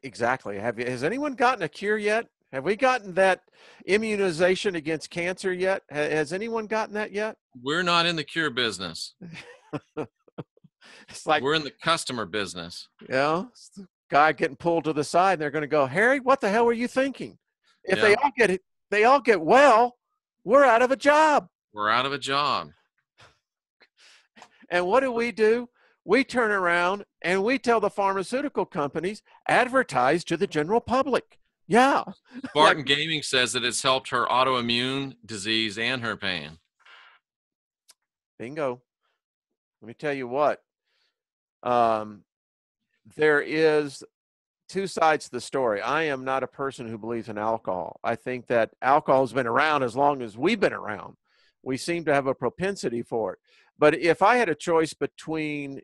exactly. Has anyone gotten a cure yet? Have we gotten that immunization against cancer yet? Has anyone gotten that yet? We're not in the cure business. It's like, We're in the customer business. it's the guy getting pulled to the side, and they're going to go, Harry, what the hell were you thinking? If Yeah. they all get well, we're out of a job. We're out of a job. And what do? We turn around and we tell the pharmaceutical companies, advertise to the general public. Yeah. Spartan Gaming says that it's helped her autoimmune disease and her pain. Bingo. Let me tell you what. There is two sides to the story. I am not a person who believes in alcohol. I think that alcohol has been around as long as we've been around. We seem to have a propensity for it. But if I had a choice between,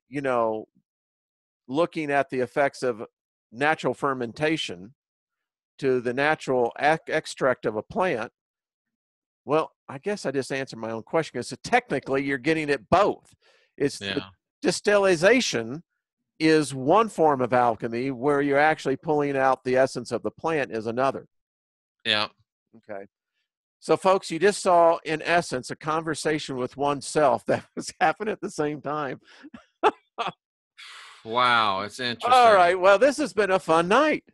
looking at the effects of natural fermentation to the natural extract of a plant, well, I guess I just answered my own question because technically you're getting it both. It's the distillation is one form of alchemy where you're actually pulling out the essence of the plant is another. Yeah. Okay. So folks, you just saw in essence a conversation with oneself that was happening at the same time. Wow, it's interesting. All right. Well, this has been a fun night.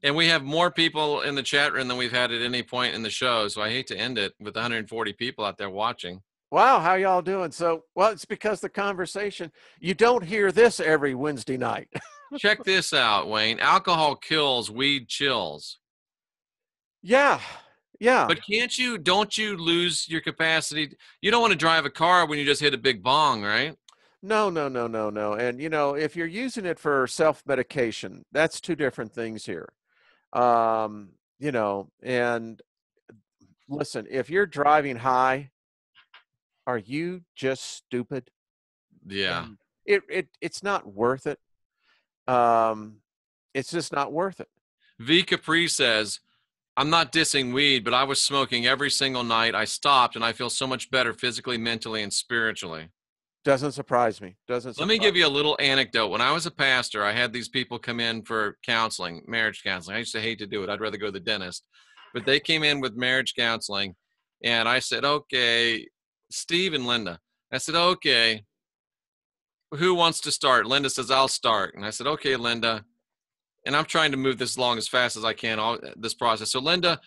And we have more people in the chat room than we've had at any point in the show. So I hate to end it with 140 people out there watching. Wow, how y'all doing? So, well, it's because the conversation, you don't hear this every Wednesday night. Check this out, Wayne. Alcohol kills, weed chills. Yeah. But don't you lose your capacity? You don't want to drive a car when you just hit a big bong, right? No. And, if you're using it for self-medication, that's two different things here. And listen, if you're driving high, are you just stupid? Yeah. And it's not worth it. It's just not worth it. V Capri says, I'm not dissing weed, but I was smoking every single night. I stopped and I feel so much better physically, mentally, and spiritually. Doesn't surprise me. Doesn't Let me surprise give you a little anecdote. When I was a pastor, I had these people come in for counseling, marriage counseling. I used to hate to do it. I'd rather go to the dentist. But they came in with marriage counseling, and I said, okay, Steve and Linda. I said, okay, who wants to start? Linda says, I'll start. And I said, okay, Linda. And I'm trying to move this along as fast as I can, all this process. So Linda,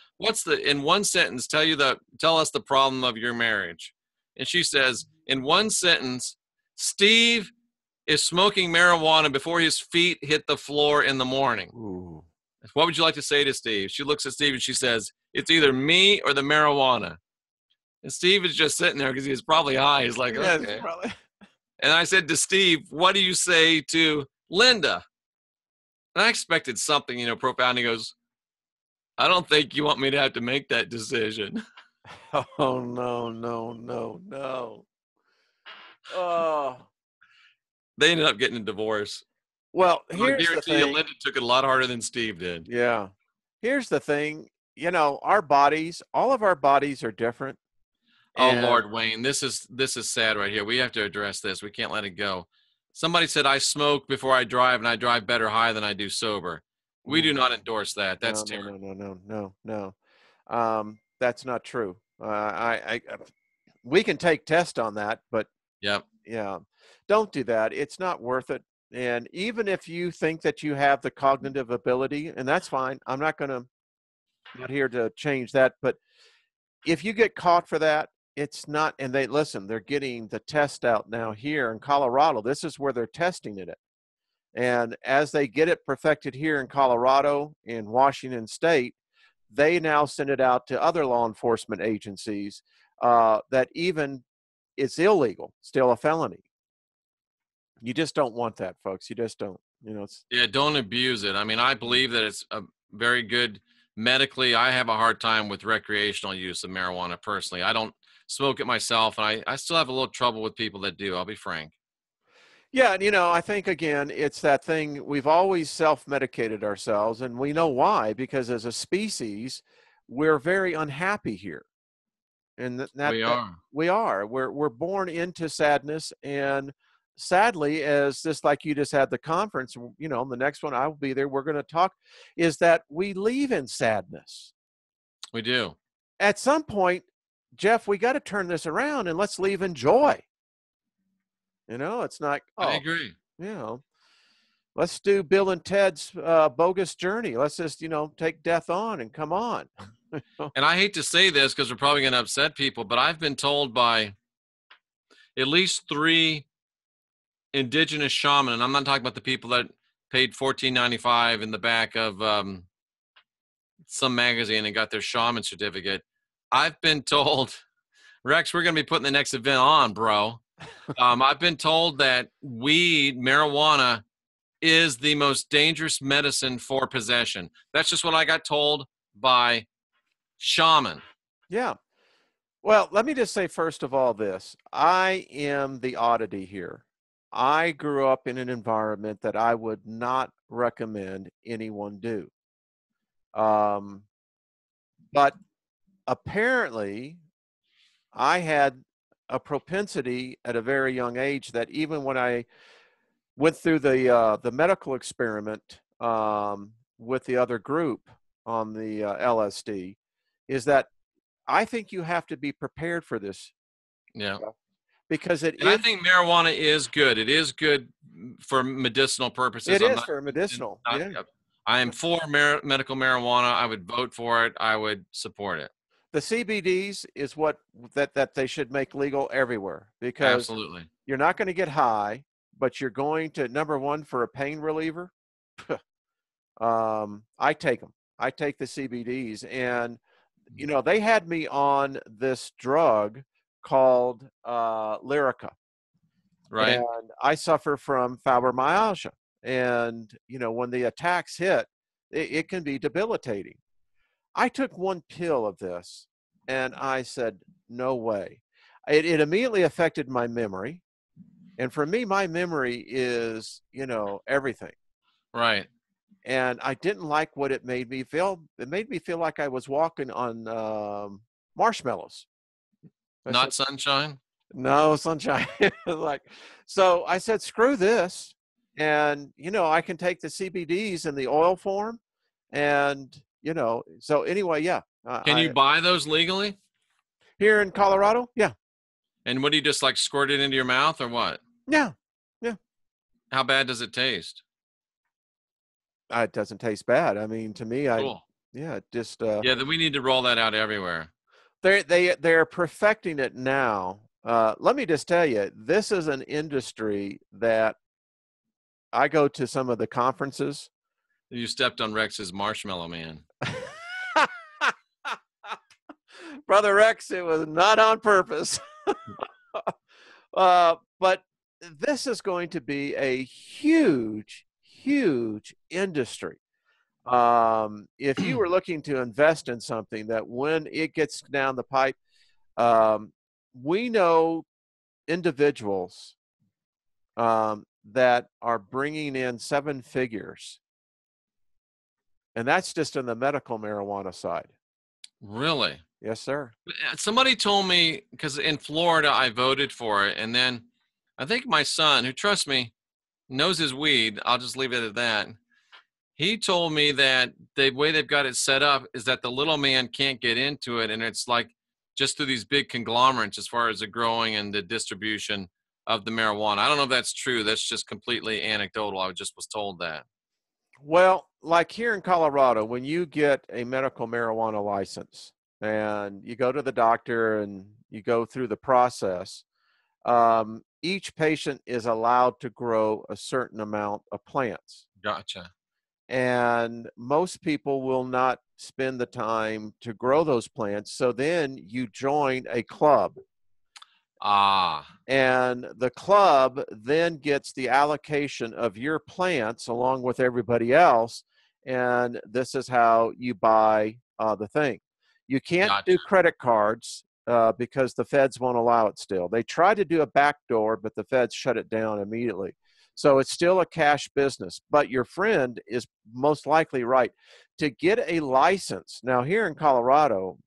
in one sentence, tell us the problem of your marriage. And she says, in one sentence, Steve is smoking marijuana before his feet hit the floor in the morning. Ooh. What would you like to say to Steve? She looks at Steve and she says, it's either me or the marijuana. And Steve is just sitting there because he's probably high. He's like, Yeah, okay. probably. And I said to Steve, what do you say to Linda? And I expected something, profound. He goes, I don't think you want me to have to make that decision. Oh, no, no, no, no. Oh. They ended up getting a divorce. Well, I here's the guarantee you, thing. Linda took it a lot harder than Steve did. Yeah. Here's the thing. Our bodies, all of our bodies are different. Oh, And Lord, Wayne, this is sad right here. We have to address this. We can't let it go. Somebody said I smoke before I drive, and I drive better high than I do sober. We do not endorse that. That's no, terrible. no, no, no, no, no, no. That's not true. We can take tests on that, but Yep. yeah, don't do that. It's not worth it. And even if you think that you have the cognitive ability, and that's fine, not here to change that. But if you get caught for that, it's not. And they're getting the test out now here in Colorado. This is where they're testing it. And as they get it perfected here in Colorado, in Washington State, they now send it out to other law enforcement agencies that even it's illegal, still a felony. You just don't want that, folks. You just don't. Yeah, don't abuse it. I mean, I believe that it's a very good medically. I have a hard time with recreational use of marijuana personally. I don't smoke it myself, and I still have a little trouble with people that do. I'll be frank. Yeah, and I think again, it's that thing we've always self-medicated ourselves, and we know why, because as a species, we're very unhappy here. And We are. we are. We're born into sadness, and sadly, as this like you just had the conference, the next one I will be there, we're going to talk, is that we leave in sadness. We do. At some point, Jeff, we got to turn this around and let's leave in joy. It's not, I agree. let's do Bill and Ted's bogus journey. Let's just, take death on and come on. And I hate to say this because we're probably going to upset people, but I've been told by at least 3 indigenous shaman, and I'm not talking about the people that paid $14.95 in the back of some magazine and got their shaman certificate. I've been told, Rex, we're going to be putting the next event on, bro. I've been told that marijuana, is the most dangerous medicine for possession. That's just what I got told by shaman. Yeah. Well, let me just say, first of all, this. I am the oddity here. I grew up in an environment that I would not recommend anyone do. But apparently, I had a propensity at a very young age that even when I went through the medical experiment with the other group on the LSD, is that I think you have to be prepared for this. Yeah. Because and I think marijuana is good. It is good for medicinal purposes. For medicinal. I am for medical marijuana. I would vote for it. I would support it. The CBDs is what that they should make legal everywhere, because absolutely you're not going to get high, but you're going to, number one, for a pain reliever. I take them. I take the CBDs, and they had me on this drug called Lyrica. Right. And I suffer from fibromyalgia. And, when the attacks hit, it can be debilitating. I took one pill of this and I said, no way. It immediately affected my memory. And for me, my memory is, everything. Right. And I didn't like what it made me feel. It made me feel like I was walking on marshmallows. Not sunshine? No, sunshine. Like, so I said, screw this. And, I can take the CBDs in the oil form. And, so anyway, yeah. Can you I buy those legally? Here in Colorado, yeah. And what do you just like squirt it into your mouth or what? Yeah. Yeah. How bad does it taste? It doesn't taste bad. I mean, to me, Cool. yeah, just, Yeah, then we need to roll that out everywhere. they're perfecting it now. Let me just tell you, this is an industry that I go to some of the conferences. You stepped on Rex's marshmallow man. Brother Rex, it was not on purpose. But this is going to be a huge, huge industry. If you were looking to invest in something that when it gets down the pipe, we know individuals that are bringing in seven figures, and that's just in the medical marijuana side. Really? Yes, sir. Somebody told me, because in Florida I voted for it, and then I think my son, who trust me, knows his weed. I'll just leave it at that. He told me that the way they've got it set up is that the little man can't get into it, and it's like just through these big conglomerates as far as the growing and the distribution of the marijuana. I don't know if that's true. That's just completely anecdotal. I just was told that. Well, like here in Colorado, when you get a medical marijuana license and you go to the doctor and you go through the process, each patient is allowed to grow a certain amount of plants. Gotcha. And most people will not spend the time to grow those plants. So then you join a club. Ah, And the club then gets the allocation of your plants along with everybody else. And this is how you buy the thing. You can't gotcha. do credit cards because the feds won't allow it still. They tried to do a backdoor, but the feds shut it down immediately. So it's still a cash business. But your friend is most likely right. To get a license, now here in Colorado,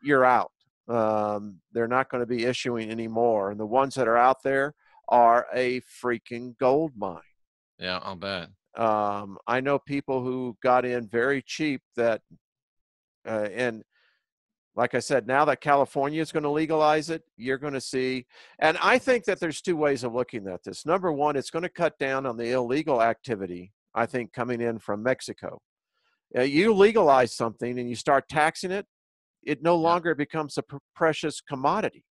you're out. They're not going to be issuing anymore. And the ones that are out there are a freaking gold mine. Yeah, I'll bet. I know people who got in very cheap that, and like I said, now that California is going to legalize it, you're going to see. And I think that there's two ways of looking at this. Number one, it's going to cut down on the illegal activity, I think, coming in from Mexico. You legalize something and you start taxing it, it no Yeah. longer becomes a precious commodity.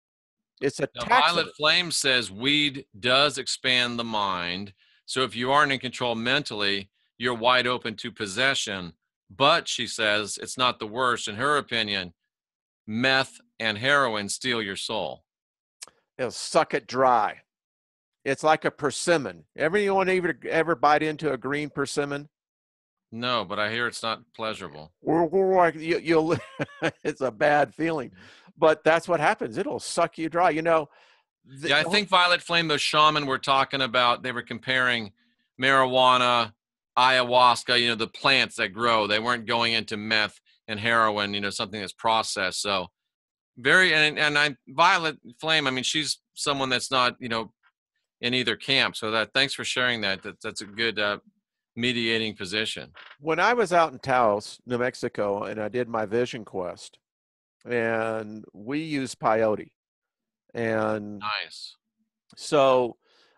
It's a Now, Violet taxable. Flame says weed does expand the mind. So if you aren't in control mentally, you're wide open to possession. But she says it's not the worst. In her opinion, meth and heroin steal your soul. It'll suck it dry. It's like a persimmon. Everyone ever bite into a green persimmon? No, but I hear it's not pleasurable. You'll it's a bad feeling, but that's what happens. It'll suck you dry. Yeah, I think Violet Flame, those shaman were talking about, they were comparing marijuana, ayahuasca, the plants that grow. They weren't going into meth and heroin, something that's processed. So Violet Flame, I mean, she's someone that's not, in either camp. So thanks for sharing that. That's a good mediating position. when I was out in Taos, New Mexico, and I did my vision quest, and we used peyote, and Nice. so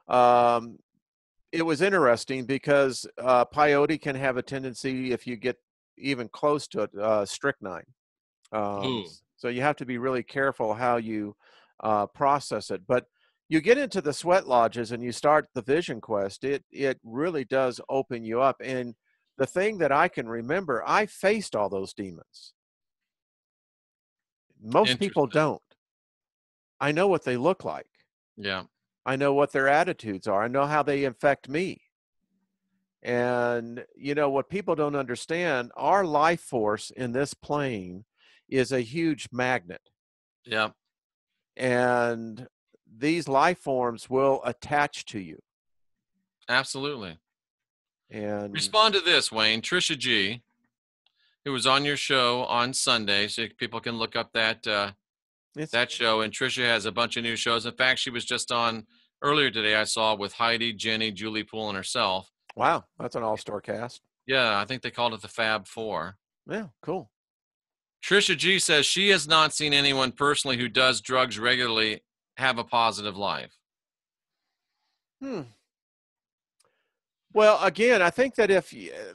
um, it was interesting because peyote can have a tendency, if you get even close to it, strychnine. Ooh. So you have to be really careful how you process it. But you get into the sweat lodges and you start the vision quest. It really does open you up. And the thing that I can remember, I faced all those demons. Most people Interesting. don't. I know what they look like. Yeah. I know what their attitudes are. I know how they affect me. And what people don't understand, our life force in this plane is a huge magnet. Yeah. And these life forms will attach to you. Absolutely. And Respond to this, Wayne. Trisha G, who was on your show on Sunday, so people can look up that It's that show. And Trisha has a bunch of new shows. In fact, she was just on earlier today, I saw, with Heidi, Jenny, Julie Poole, and herself. wow, that's an all-star cast. Yeah, I think they called it the Fab Four. Yeah, cool. Trisha G says she has not seen anyone personally who does drugs regularly have a positive life. Well, again, I think that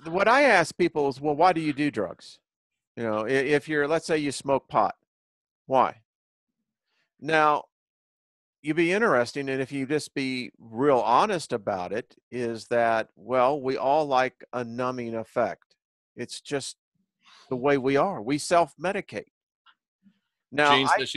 what I ask people is, well, why do you do drugs? You know, if you're, let's say you smoke pot, why? Now, you'd be interesting, and if you just be real honest about it, is that, well, we all like a numbing effect. It's just the way we are. We self-medicate. Now, Jen says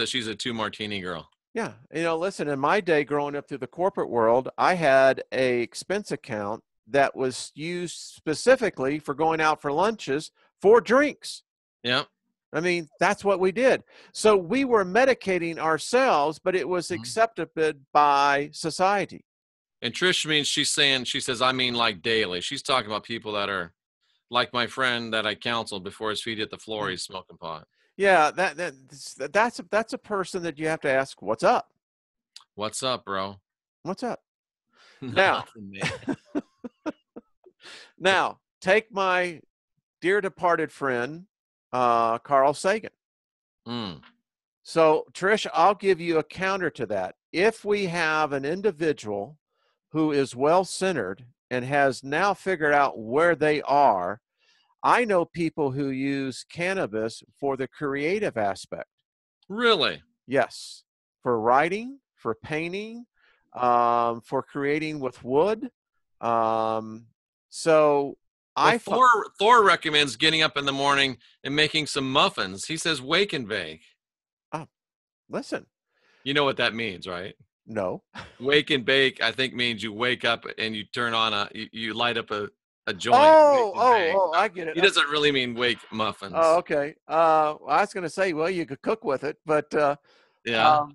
she's a two martini girl. yeah, you know, listen, in my day growing up through the corporate world, I had a expense account that was used specifically for going out for lunches for drinks. Yeah. I mean, that's what we did. So we were medicating ourselves, but it was accepted by society. And Trish means she says, I mean, like daily. She's talking about people that are like my friend that I counseled before his feet hit the floor, he's smoking pot. Yeah, that's a person that you have to ask, what's up? What's up, bro? What's up? Nothing, man. Now, take my dear departed friend, Carl Sagan. So, Trish, I'll give you a counter to that. If we have an individual who is well-centered and has now figured out where they are, I know people who use cannabis for the creative aspect. Really? Yes. For writing, for painting, for creating with wood. So Thor recommends getting up in the morning and making some muffins. He says wake and bake. Oh, listen. You know what that means, right? No. Wake and bake, I think, means you wake up and you turn on you light up a joint. Oh, I get it. He doesn't really mean wake muffins. Oh, okay. I was going to say, well, you could cook with it, but yeah.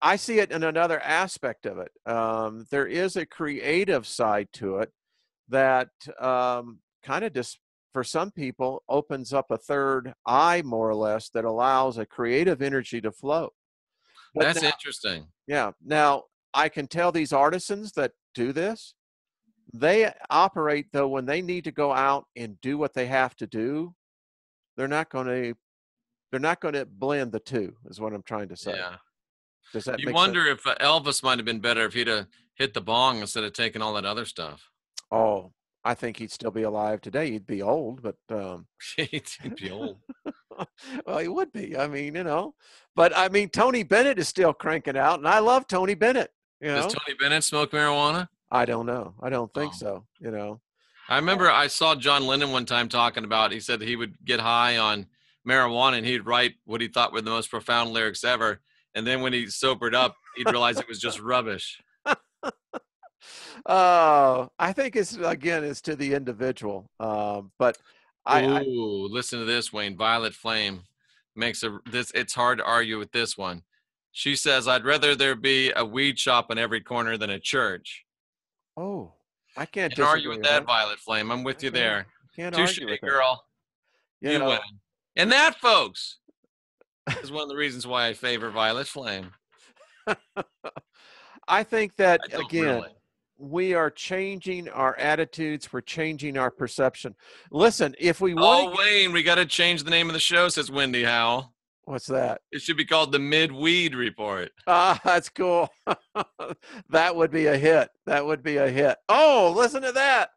I see it in another aspect of it. There is a creative side to it that kind of just, for some people, opens up a third eye, more or less, that allows a creative energy to flow. But that's interesting. Yeah. Now, I can tell these artisans that do this, they operate, though, when they need to go out and do what they have to do, they're not going to blend the two, is what I'm trying to say. Yeah. Does that you make wonder sense? if Elvis might have been better if he'd have hit the bong instead of taking all that other stuff. Oh, I think he'd still be alive today. He'd be old, but he'd be old. Well, he would be. I mean, you know, but I mean, Tony Bennett is still cranking out, and I love Tony Bennett. You know? Does Tony Bennett smoke marijuana? I don't know. I don't think so. You know, I remember I saw John Lennon one time talking about, he said that he would get high on marijuana and he'd write what he thought were the most profound lyrics ever. And then when he sobered up, he'd realize it was just rubbish. I think it's to the individual. But listen to this, Wayne. Violet Flame makes it's hard to argue with this one. She says, I'd rather there be a weed shop in every corner than a church. Oh, I can't argue with that, Violet Flame. I'm with you there. Can't Touche, argue with girl. That. You win. And that, folks, is one of the reasons why I favor Violet Flame. I think that, again, we are changing our attitudes. We're changing our perception. Listen, if we want Wayne, we got to change the name of the show, says Wendy Howell. What's that? It should be called the Mid-Weed Report. That's cool. That would be a hit. That would be a hit. Oh, listen to that.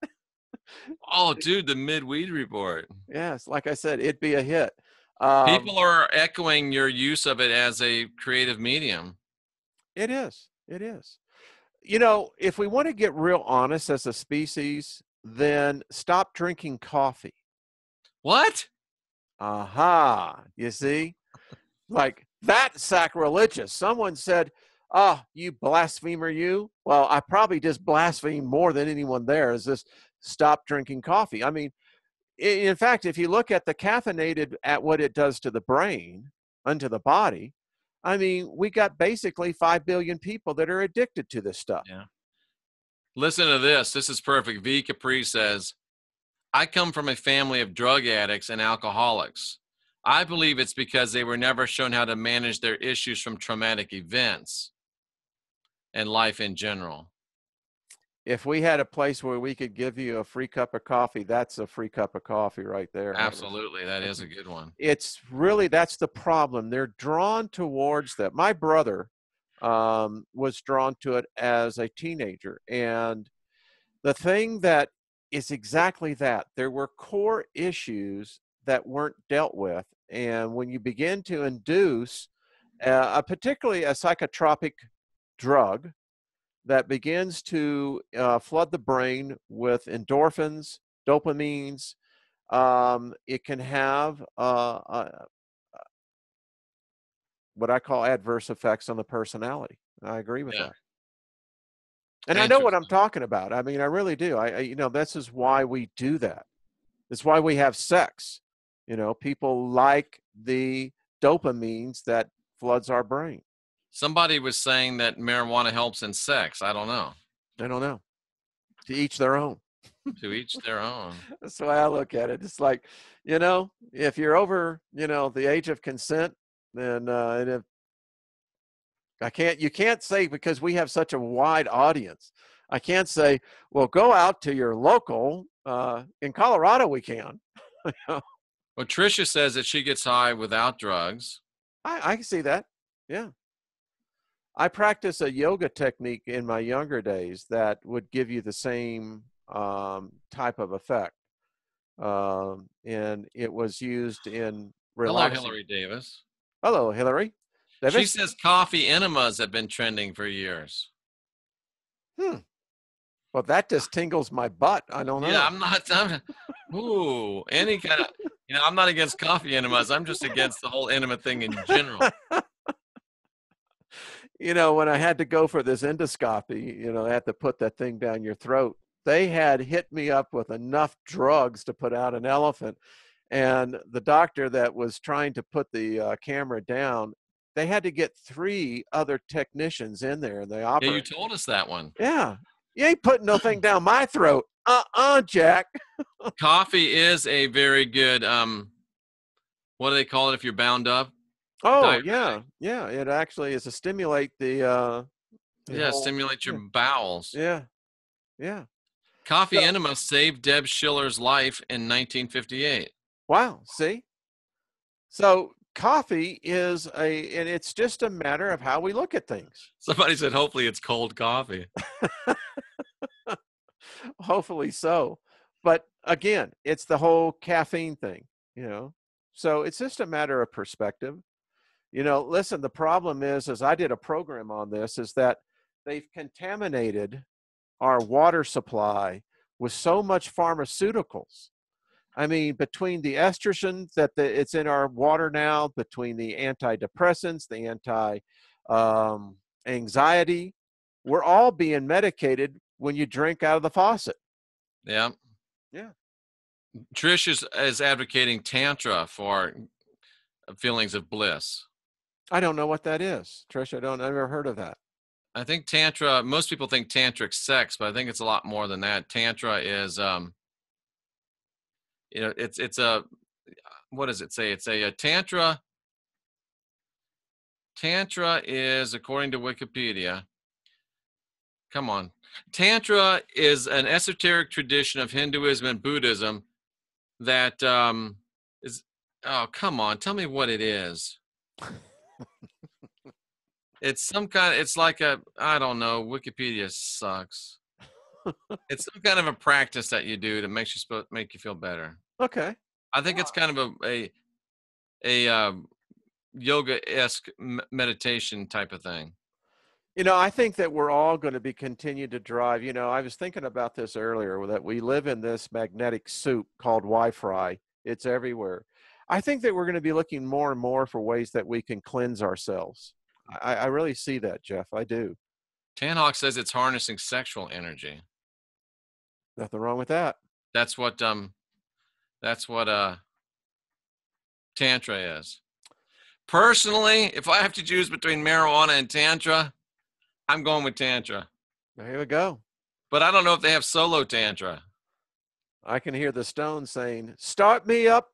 Oh, dude, the Mid-Weed Report. Yes, like I said, it'd be a hit. People are echoing your use of it as a creative medium. It is. It is. You know, if we want to get real honest as a species, then stop drinking coffee. What? Aha. You see? Like, that's sacrilegious. Someone said, oh, you blasphemer, you. Well, I probably just blasphemed more than anyone there. Is this stop drinking coffee? I mean, in fact, if you look at the caffeinated, at what it does to the brain, unto the body, I mean, we got basically 5 billion people that are addicted to this stuff. Yeah. Listen to this. This is perfect. V. Capri says, I come from a family of drug addicts and alcoholics. I believe it's because they were never shown how to manage their issues from traumatic events and life in general. If we had a place where we could give you a free cup of coffee, that's a free cup of coffee right there. Absolutely. That is a good one. It's really, that's the problem. They're drawn towards that. My brother was drawn to it as a teenager. And the thing that is exactly that, there were core issues that weren't dealt with. And when you begin to induce, particularly a psychotropic drug, that begins to flood the brain with endorphins, dopamines. It can have what I call adverse effects on the personality. I agree with that. And I know what I'm talking about. I mean, I really do. This is why we do that. It's why we have sex. People like the dopamines that floods our brain. Somebody was saying that marijuana helps in sex. I don't know. I don't know. To each their own. To each their own. That's the way I look at it. It's like, if you're over, the age of consent, then you can't say, because we have such a wide audience, I can't say, well, go out to your local. In Colorado, we can. Well, Tricia says that she gets high without drugs. I can see that. Yeah. I practice a yoga technique in my younger days that would give you the same type of effect. And it was used in relaxing. Hello, Hillary Davis. Hello, Hillary Davis. She says coffee enemas have been trending for years. Well, that just tingles my butt. I don't know. Yeah, I'm any kind of, I'm not against coffee enemas. I'm just against the whole enema thing in general. When I had to go for this endoscopy, I had to put that thing down your throat. They had hit me up with enough drugs to put out an elephant. And the doctor that was trying to put the camera down, they had to get 3 other technicians in there. And they operated. Yeah, you told us that one. Yeah. You ain't putting no thing down my throat. Jack. Coffee is a very good, what do they call it if you're bound up? Oh, diabetic. Yeah. It actually is to stimulate stimulate your bowels. Yeah. Coffee enema saved Deb Schiller's life in 1958. Wow. See? So coffee and it's just a matter of how we look at things. Somebody said, hopefully it's cold coffee. Hopefully so. But again, it's the whole caffeine thing, so it's just a matter of perspective. Listen, the problem is I did a program on this, is that they've contaminated our water supply with so much pharmaceuticals. I mean, between the estrogen it's in our water now, between the antidepressants, the anxiety, we're all being medicated when you drink out of the faucet. Yeah. Trish is advocating Tantra for feelings of bliss. I don't know what that is, Trish. I've never heard of that. I think Tantra, most people think tantric sex, but I think it's a lot more than that. Tantra is, it's a, what does it say? It's a Tantra. Tantra is, according to Wikipedia, come on. Tantra is an esoteric tradition of Hinduism and Buddhism that is, oh, come on, tell me what it is. It's some kind of, it's like I don't know, Wikipedia sucks. It's some kind of a practice that you do that make you feel better. Okay. I think it's kind of a yoga-esque meditation type of thing. I think that we're all going to continue to drive. I was thinking about this earlier, that we live in this magnetic soup called Wi-Fi. It's everywhere. I think that we're going to be looking more and more for ways that we can cleanse ourselves. I really see that, Jeff. I do. Tanhawk says it's harnessing sexual energy. Nothing wrong with that. That's what Tantra is. Personally, if I have to choose between marijuana and Tantra, I'm going with Tantra. There we go. But I don't know if they have solo Tantra. I can hear the Stones saying, "Start me up."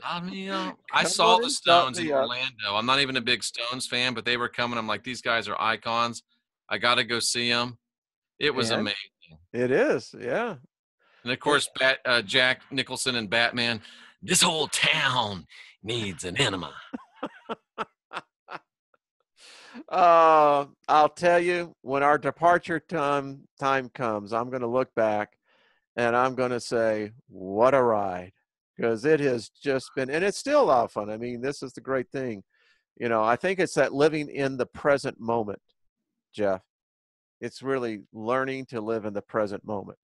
I mean, I Come saw on the and start Stones in me up. Orlando. I'm not even a big Stones fan, but they were coming. I'm like, these guys are icons. I got to go see them. It was And amazing. it is, yeah. And of It, course, Jack Nicholson and Batman. This whole town needs an enema. I'll tell you, when our departure time comes, I'm going to look back and I'm going to say, what a ride. Because it has just been, and it's still a lot of fun. I mean, this is the great thing. You know, I think it's that living in the present moment, Jeff. It's really learning to live in the present moment.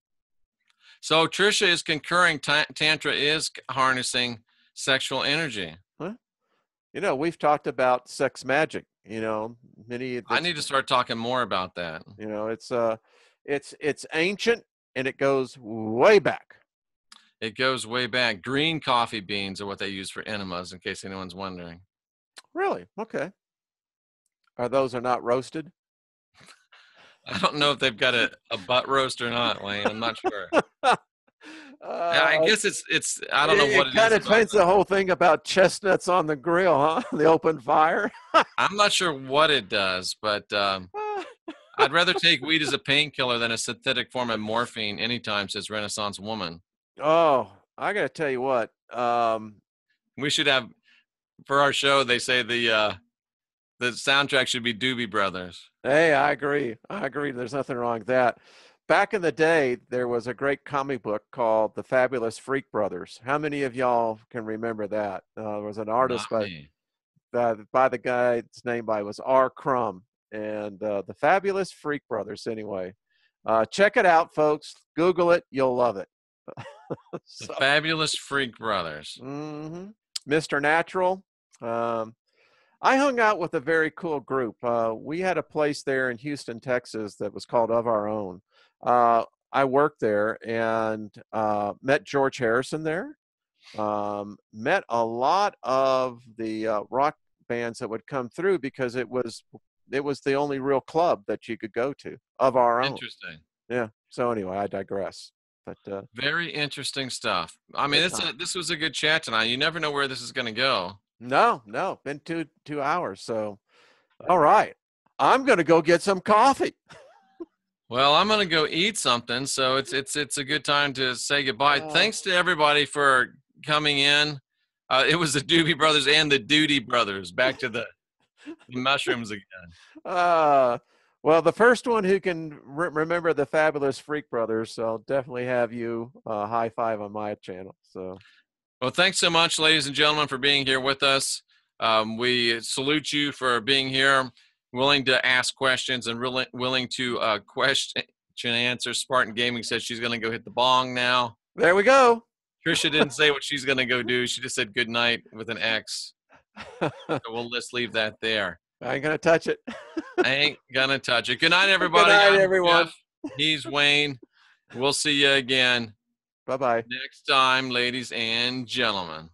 So Trisha is concurring. Tantra is harnessing sexual energy. Huh? You know, we've talked about sex magic, you know, many I that's, need to start talking more about that. you know, it's ancient and it goes way back. It goes way back. Green coffee beans are what they use for enemas, in case anyone's wondering. Really? Okay. Those are not roasted? I don't know if they've got a butt roast or not, Wayne. I'm not sure. Yeah, I uh, guess it's I don't know what it it kind is of about paints the whole thing about chestnuts on the grill, huh? The open fire. I'm not sure what it does, but I'd rather take weed as a painkiller than a synthetic form of morphine anytime, says Renaissance Woman. Oh, I got to tell you what. We should have, for our show, they say the soundtrack should be Doobie Brothers. Hey, I agree. I agree. There's nothing wrong with that. Back in the day, there was a great comic book called The Fabulous Freak Brothers. How many of y'all can remember that? There was an Not artist me. by the guy's name was R. Crumb, and The Fabulous Freak Brothers. Anyway, check it out, folks. Google it. You'll love it. The So, Fabulous Freak Brothers. Mr. Natural. Um, I hung out with a very cool group. We had a place there in Houston, Texas that was called Of Our Own. I worked there and met George Harrison there. Met a lot of the rock bands that would come through because it was the only real club that you could go to of our own. Interesting. Yeah. So anyway, I digress. But Very interesting stuff. I mean, good time. this was a good chat tonight. You never know where this is going to go. No, been 2 hours. So all right, I'm gonna go get some coffee. Well, I'm going to go eat something, so it's a good time to say goodbye. Thanks to everybody for coming in. It was the Doobie Brothers and the Duty Brothers. Back to the mushrooms again. Well, the first one who can remember the Fabulous Freak Brothers, I'll definitely have you high five on my channel. So, Well, thanks so much, ladies and gentlemen, for being here with us. We salute you for being here, willing to ask questions and really willing to question and answer. Spartan Gaming says she's going to go hit the bong now. there we go. Trisha didn't say what she's going to go do. She just said good night with an X. So we'll just leave that there. I ain't gonna touch it. I ain't going to touch it. Good night, everybody. Good night, I'm everyone. Jeff. He's Wayne. We'll see you again Bye bye. next time, ladies and gentlemen.